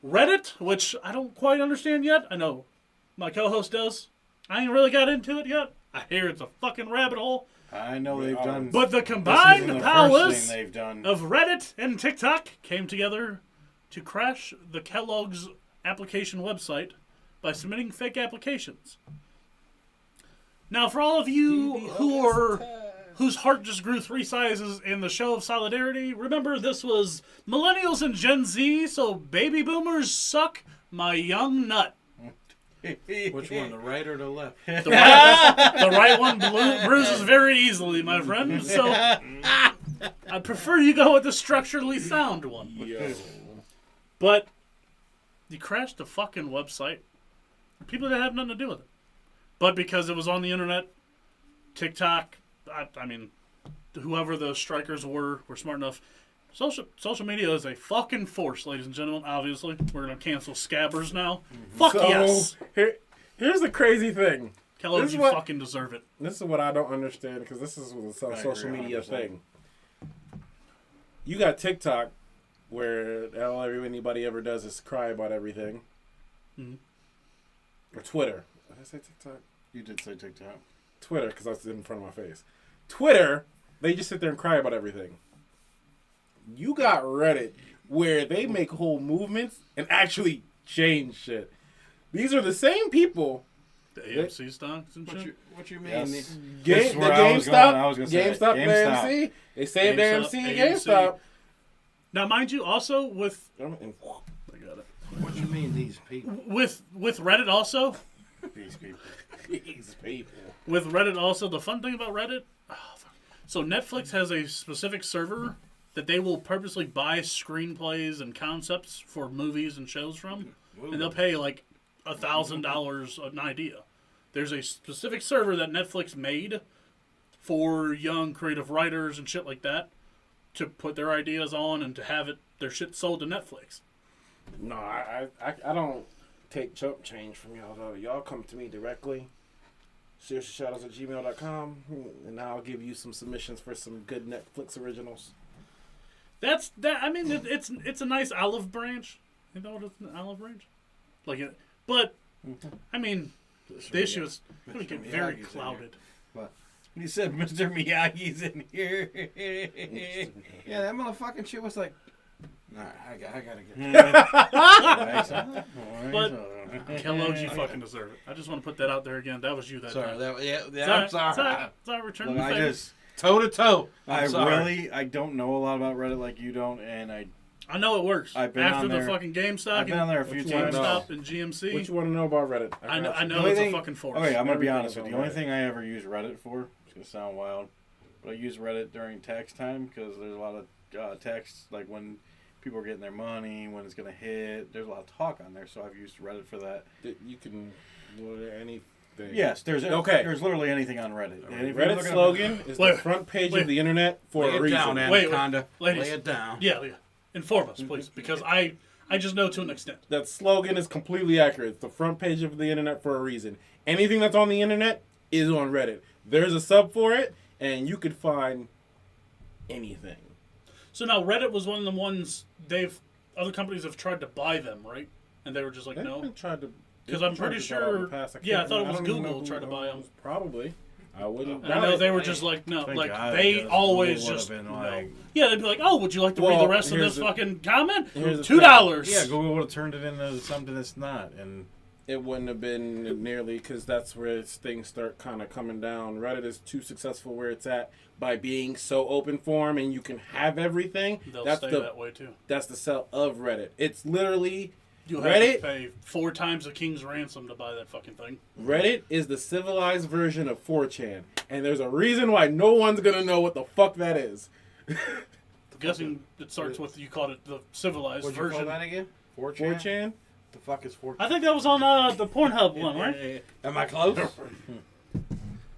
Reddit, which I don't quite understand yet. I know my co-host does. I ain't really got into it yet. I hear it's a fucking rabbit hole. I know they've done... But the this isn't combined the first powers thing they've done. of Reddit and TikTok came together to crash the Kellogg's application website by submitting fake applications. Now, for all of you whose heart just grew 3 sizes in the show of solidarity, remember this was millennials and Gen Z, so baby boomers suck my young nut. Which one, the right or the left? The right one bruises very easily, my friend. So I prefer you go with the structurally sound one. Yo. But you crashed the fucking website. People that have nothing to do with it. But because it was on the internet, TikTok, I mean, whoever the strikers were smart enough. Social media is a fucking force, ladies and gentlemen. Obviously, we're going to cancel scabbers now. Fuck yes. Here's the crazy thing. Kellogg's, you fucking deserve it. This is what I don't understand because this is a social agree media 100%. thing. You got TikTok, where all anybody ever does is cry about everything. Or Twitter. Did I say TikTok? You did say TikTok. Twitter, because that's in front of my face. Twitter, they just sit there and cry about everything. You got Reddit, where they make whole movements and actually change shit. These are the same people. The AMC stocks and shit. What you mean? Yes. The This is where I was going. I was GameStop, gonna say GameStop, GameStop. AMC. They saved GameStop, AMC and AMC. GameStop. Now, mind you, also with... And I got it. What do you mean these people? With Reddit also. These people. These people. With Reddit also, the fun thing about Reddit, so Netflix has a specific server that they will purposely buy screenplays and concepts for movies and shows from, and they'll pay like $1,000 an idea. There's a specific server that Netflix made for young creative writers and shit like that to put their ideas on and to have their shit sold to Netflix. No, I don't take chump change from y'all though. Y'all come to me directly. SeriouslyShadows@gmail.com, and I'll give you some submissions for some good Netflix originals. That's that. I mean, it's a nice olive branch. You know what it's an olive branch? Like it, but I mean, the issue is going to get very clouded. You said Mr. Miyagi's in here. Yeah, that motherfucking shit was like. Nah, I gotta get. But Kellogg's, you fucking deserve it. I just want to put that out there again. That was you that Sorry, time. I'm sorry. It's all return Look, the I favor. just Toe to toe. I don't know a lot about Reddit like you don't, and I know it works. I've been After on the there. fucking GameStop I've been on there a few and times. GameStop and GMC. What you want to know about Reddit? I know The it's only a thing- fucking force. Okay, I'm gonna be Everything honest is with you. on The only Reddit. thing I ever use Reddit for, it's gonna sound wild, but I use Reddit during tax time because there's a lot of tax, like when people are getting their money, when it's gonna hit. There's a lot of talk on there, so I've used Reddit for that. You can do anything. Yes, there's Okay. There's literally anything on Reddit. And if you're Reddit's looking slogan is Wait, the front page wait. of the internet for Lay a it reason. down, Wait, Anaconda. ladies. Lay it down. Yeah. Inform us, please, because I just know to an extent. That slogan is completely accurate. It's the front page of the internet for a reason. Anything that's on the internet is on Reddit. There's a sub for it, and you could find anything. So now Reddit was one of the ones other companies have tried to buy them, right? And they were just like, They've no. been tried to. 'Cause they've I'm tried pretty to buy it in the sure- past. yeah, I thought it don't was even Google know who tried to buy 'em. owns- Probably. I wouldn't. I know they were Hey, just like, no, Thank like God, they because always Google just would've been no. like- Yeah, they'd be like, oh, would you like to read Well, the rest of here's this the- fucking comment? here's the $2. Yeah, Google would have turned it into something that's not, and It wouldn't have been nearly because that's where things start kind of coming down. Reddit is too successful where it's at by being so open form and you can have everything. They'll that's stay the that way too. that's the sell of Reddit. It's literally You'll have Reddit. to pay 4 times the king's ransom to buy that fucking thing. Reddit is the civilized version of 4chan, and there's a reason why no one's gonna know what the fuck that is. I'm guessing it starts with, you called it the civilized What'd you call version. that again? 4chan? 4chan? The fuck is 4chan? I think that was on the Pornhub one, right? Am I close?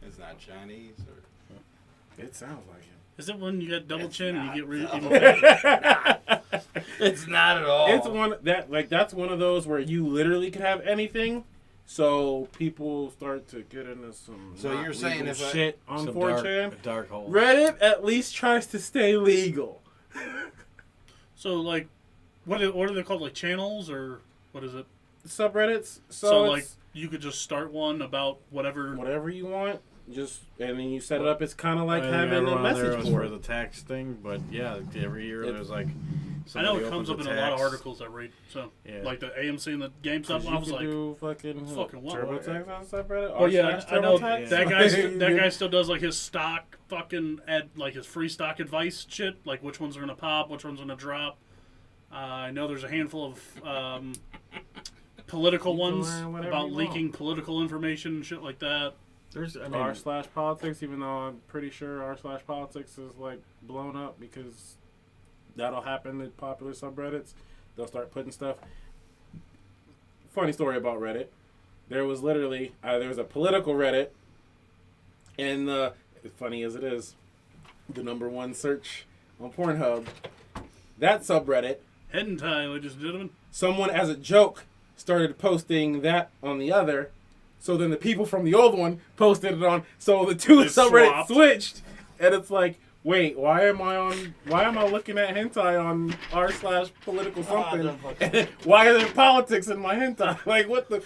It's not Chinese or. It sounds like it. Is it when you got double chin and you get even It's not at all. It's one that's one of those where you literally could have anything. So people start to get into some So not you're saying legal if I- shit on some 4chan. dark hole. Reddit at least tries to stay legal. So like, what are they called? Like channels or what is it? Subreddits. So So, like, it's you could just start one about whatever. whatever you want, just and then you set it up. It's kind of like I think having a everyone on there message was for board. the tax thing, but yeah, every year It- there's like. I know somebody it comes up opens in a lot of tax. articles I read. So Yeah. like the AMC and the GameStop one, I was You like, could do fucking what? TurboTax on subreddit. oh yeah, I know TurboTax? that guy still does like his stock fucking like his free stock advice shit, like which ones are gonna pop, which ones are gonna drop. I know there's a handful of political You can ones learn whatever about you leaking want. political information and shit like that. There's, I mean, r/politics, even though I'm pretty sure r/politics is like blown up because that'll happen in popular subreddits. They'll start putting stuff. Funny story about Reddit. There was literally there was a political Reddit, and as funny as it is, the #1 search on Pornhub. That subreddit, Head and tie, ladies and gentlemen. someone as a joke started posting that on the other. So then the people from the old one posted it on. So the two They subreddits swapped. switched, and it's like, wait, why am I looking at hentai on r/political something? Why are there politics in my hentai? Like what the?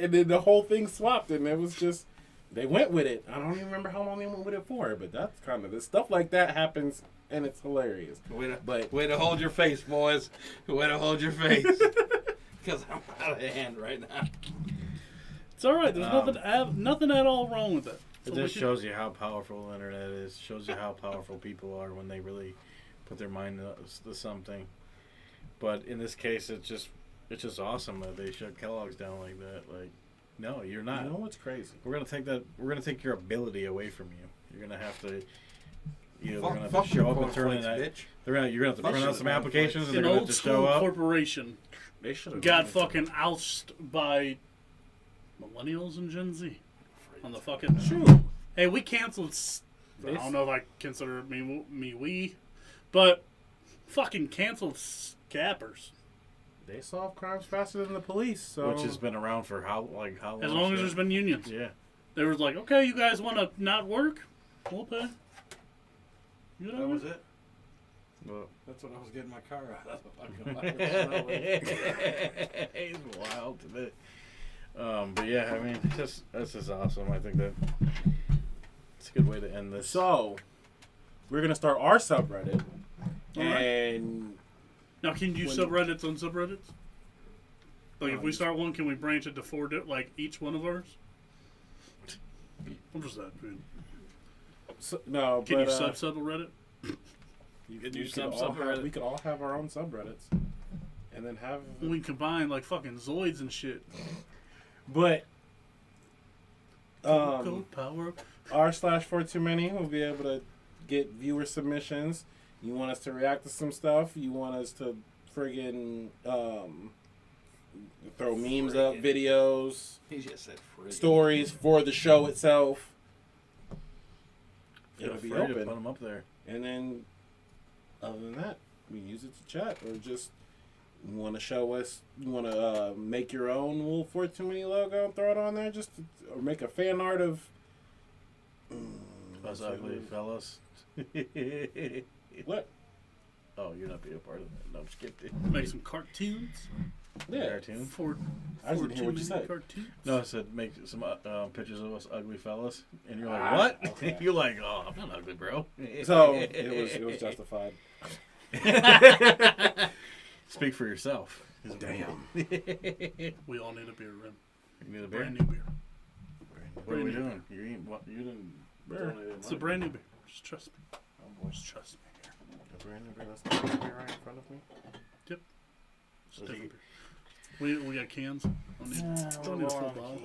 And then the whole thing swapped, and it was just they went with it. I don't even remember how long they went with it for, but that's kind of the stuff like that happens, and it's hilarious. Way to hold your face, boys. Way to hold your face. Because I'm out of hand right now. It's all right. There's nothing at all wrong with it. It just shows you how powerful the internet is. Shows you how powerful people are when they really put their mind to something. But in this case, it's just It's just awesome that they shut Kellogg's down like that. Like, no, you're not. You know what's crazy? We're gonna take that. We're gonna take your ability away from you. You're gonna have to. They're Fuck- gonna have fuck to show you, up and turn in cornflakes, that. bitch. You're gonna have to Fuck print you, out some cornflakes. applications and An they're gonna old just school show up. corporation They should have got fucking ousted by millennials and Gen Z on the fucking. Shoot. Hey, we canceled. I don't know if I consider we, but fucking canceled scappers. They solve crimes faster than the police. So Which has been around for how long? As long as shit? there's been unions. Yeah. They was like, okay, you guys want to not work? We'll pay. You know That was it. Well, That's what I was getting my car out of. it's wild today. But yeah, I mean, that's just awesome. I think that it's a good way to end this. So we're gonna start our subreddit, Alright. and Now, can you do When- subreddits on subreddits? Like, if we Um, start one, can we branch it to four, like each one of ours? What was that, dude? no, Can but you sub a Reddit? you, Can we you could all sub-subreddit? have, we could all have our own subreddits, and then have. We combine like fucking Zoids and shit. But Gold power. r/4too many will be able to get viewer submissions. You want us to react to some stuff? You want us to friggin' throw memes up, Friggin'. videos, He just said free. stories for the show itself? Feel It'll be free to put open. them up there. And then, other than that, we use it to chat or just you want to show us. You want to make your own Wolf for Too Many logo and throw it on there, just to, or make a fan art of. Us ugly fellas. What? Oh, you're not being a part of that. No, I'm just kidding. Make some cartoons. Yeah. Cartoon. I didn't hear what you said. Cartoons. No, I said make some pictures of us ugly fellas, and you're like, Ah, what? okay. You're like, oh, I'm not ugly, bro. So it was justified. Speak for yourself. Damn. We all need a beer, Rim. You need a beer? Brand new beer. What are we brand new doing? You ain't what? You didn't. Beer. donate any It's a money. brand new beer. Just trust me. Oh, boy. Just trust me here. A brand new beer. That's the beer right in front of me. Just Was different he- beer. We got cans. Don't need a full bottle.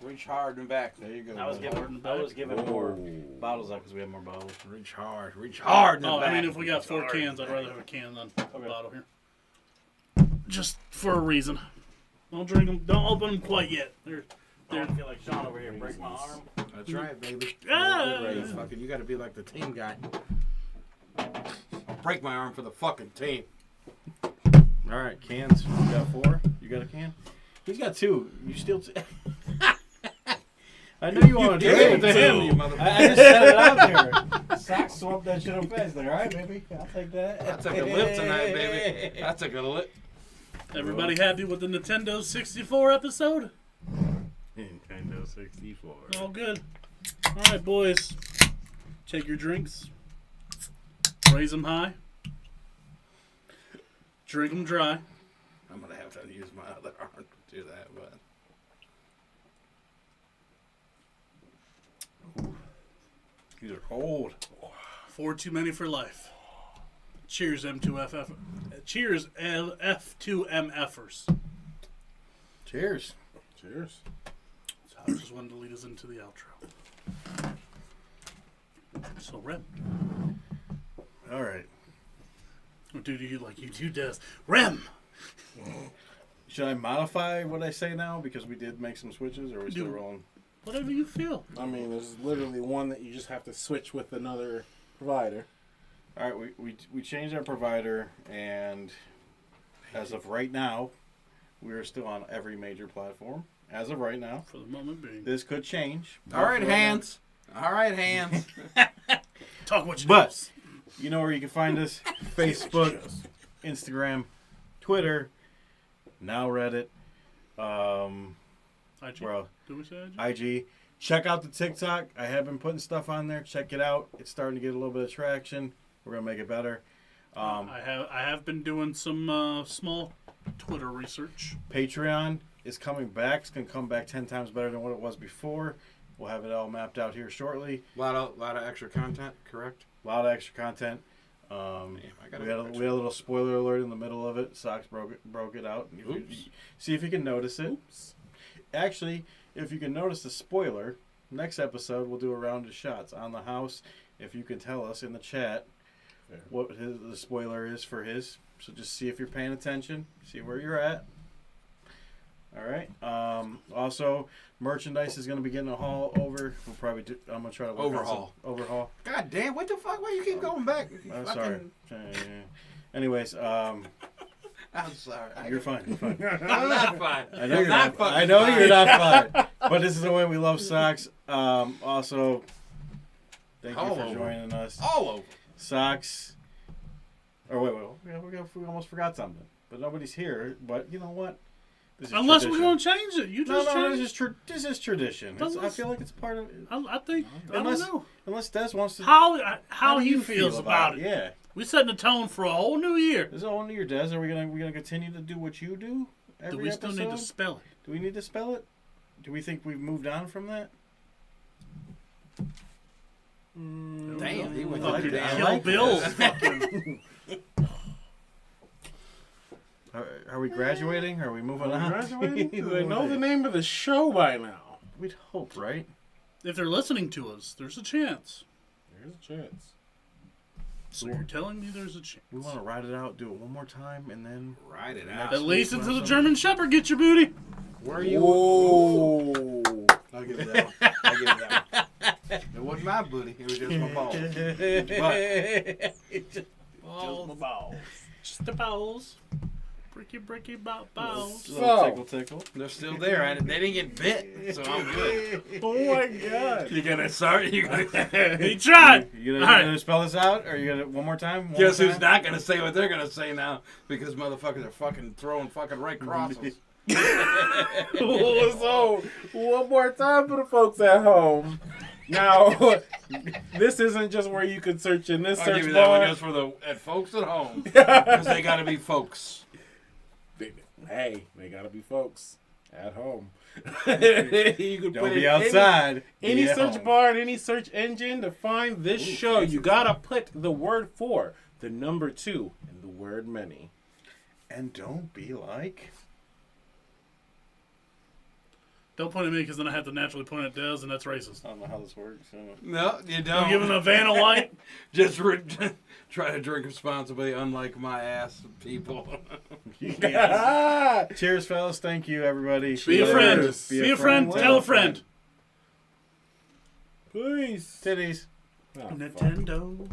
Reach hard and back. There you go. I was bud. giving more Whoa. bottles out because we have more bottles. Reach hard in the Oh, back. I mean, if we got four Hard. cans, I'd rather have a can than a bottle here. Just for a reason. Don't drink them. Don't open them quite yet. They're I feel like Sean over here break my arm. That's right, baby. Ah! It's fucking, you got to be like the team guy. I'll break my arm for the fucking team. All right, cans. You got 4? You got a can? He's got 2. You still. I know you want to gave give it it to to him. him, you motherfucker. I just said it out there. Sock swapped that shit up fast. Like, all right, baby, I'll take that. I took a lip tonight, baby. I took a lip. Everybody happy with the Nintendo 64 episode? Nintendo 64. All good. All right, boys. Take your drinks. Raise them high. Drink them dry. I'm going to have to use my other arm to do that, but. These are cold. 4 too many for life. Cheers, M2FF. Cheers, F2MFers. Cheers. Cheers. So I just wanted to lead us into the outro. So, Rem. All right. What do you like? You do does. Rem! Should I modify what I say now because we did make some switches, or are we still Do- rolling? Whatever you feel. I mean, there's literally one that you just have to switch with another provider. All right, we changed our provider, and as of right now, we are still on every major platform. As of right now, For the moment being. this could change. All right, hands. All right, hands. Talk what you But you know where you can find us: Facebook, Instagram, Twitter, now Reddit. IG? Where else? Do we say IG? IG. Check out the TikTok. I have been putting stuff on there. Check it out. It's starting to get a little bit of traction. We're gonna make it better. I have been doing some small Twitter research. Patreon is coming back. It's gonna come back 10 times better than what it was before. We'll have it all mapped out here shortly. lot of extra content, correct? A lot of extra content. I gotta We had a little spoiler alert in the middle of it. Sox broke it out. See if you can notice it. Oops. Actually, if you can notice the spoiler, next episode we'll do a round of shots on the house. If you can tell us in the chat Fair. what the spoiler is for his, so just see if you're paying attention, see where you're at. All right. Also, merchandise is going to be getting a haul over. We'll probably do. I'm gonna try to work on some overhaul. God damn! What the fuck? Why you keep going back? I'm sorry. Anyways, I'm sorry. you're fine. You're fine. I'm not fine. I know you're not not. fucking I know fine. you're not fine. But this is the way we love socks. Also, thank All you for over. joining us. All over. Socks. Or wait. We almost forgot something. But nobody's here. But you know what? This is Unless we're tradition. going to change it. You just No, change it. this is tradition. I feel like it's part of. I think, I Unless don't know. unless Des wants to. How do he you feels feel about it. Yeah. We're setting the tone for a whole new year. This is all new year, Des. Are we gonna continue to do what you do every Do we still episode? need to spell it? Do we need to spell it? Do we think we've moved on from that? Damn, he went I to like the it. I Kill like Bill. this. Fucking. Are we graduating? Are we moving on? Graduating? They know the name of the show by now. We'd hope, right? If they're listening to us, there's a chance. There's a chance. So you're telling me there's a chance. We want to ride it out, do it one more time, and then Ride it out. At least until the German Shepherd gets your booty. Where are you? Whoa. I'll give it that one. I'll give it that one. It wasn't my booty. It was just my balls. Balls. Just the balls. Bricky, balls. little tickle. They're still there. They didn't get bit, so I'm good. Oh my god. You gonna start? You gonna? He tried. You All right. gonna spell this out, or you gonna one more time? One Guess more who's time? not gonna say what they're gonna say now? Because motherfuckers are fucking throwing fucking right crosses. So, one more time for the folks at home. Now, this isn't just where you can search in this I'll search give you that one bar. just for the folks at home, because they gotta be folks. Hey, they gotta be folks at home. You can Don't put be in outside. Any Be at search home. bar and any search engine to find this show. You gotta put the word 4, the number 2, and the word many. And don't be like. Don't point at me because then I have to naturally point at Dez, and that's racist. I don't know how this works. No, you Don't don't. give him a Vanna White. Just try to drink responsibly, unlike my ass people. Cheers, fellas. Thank you, everybody. Be a friend. Cheers. Be a friend. Tell a friend. Peace. Titties. Oh, fuck. Nintendo.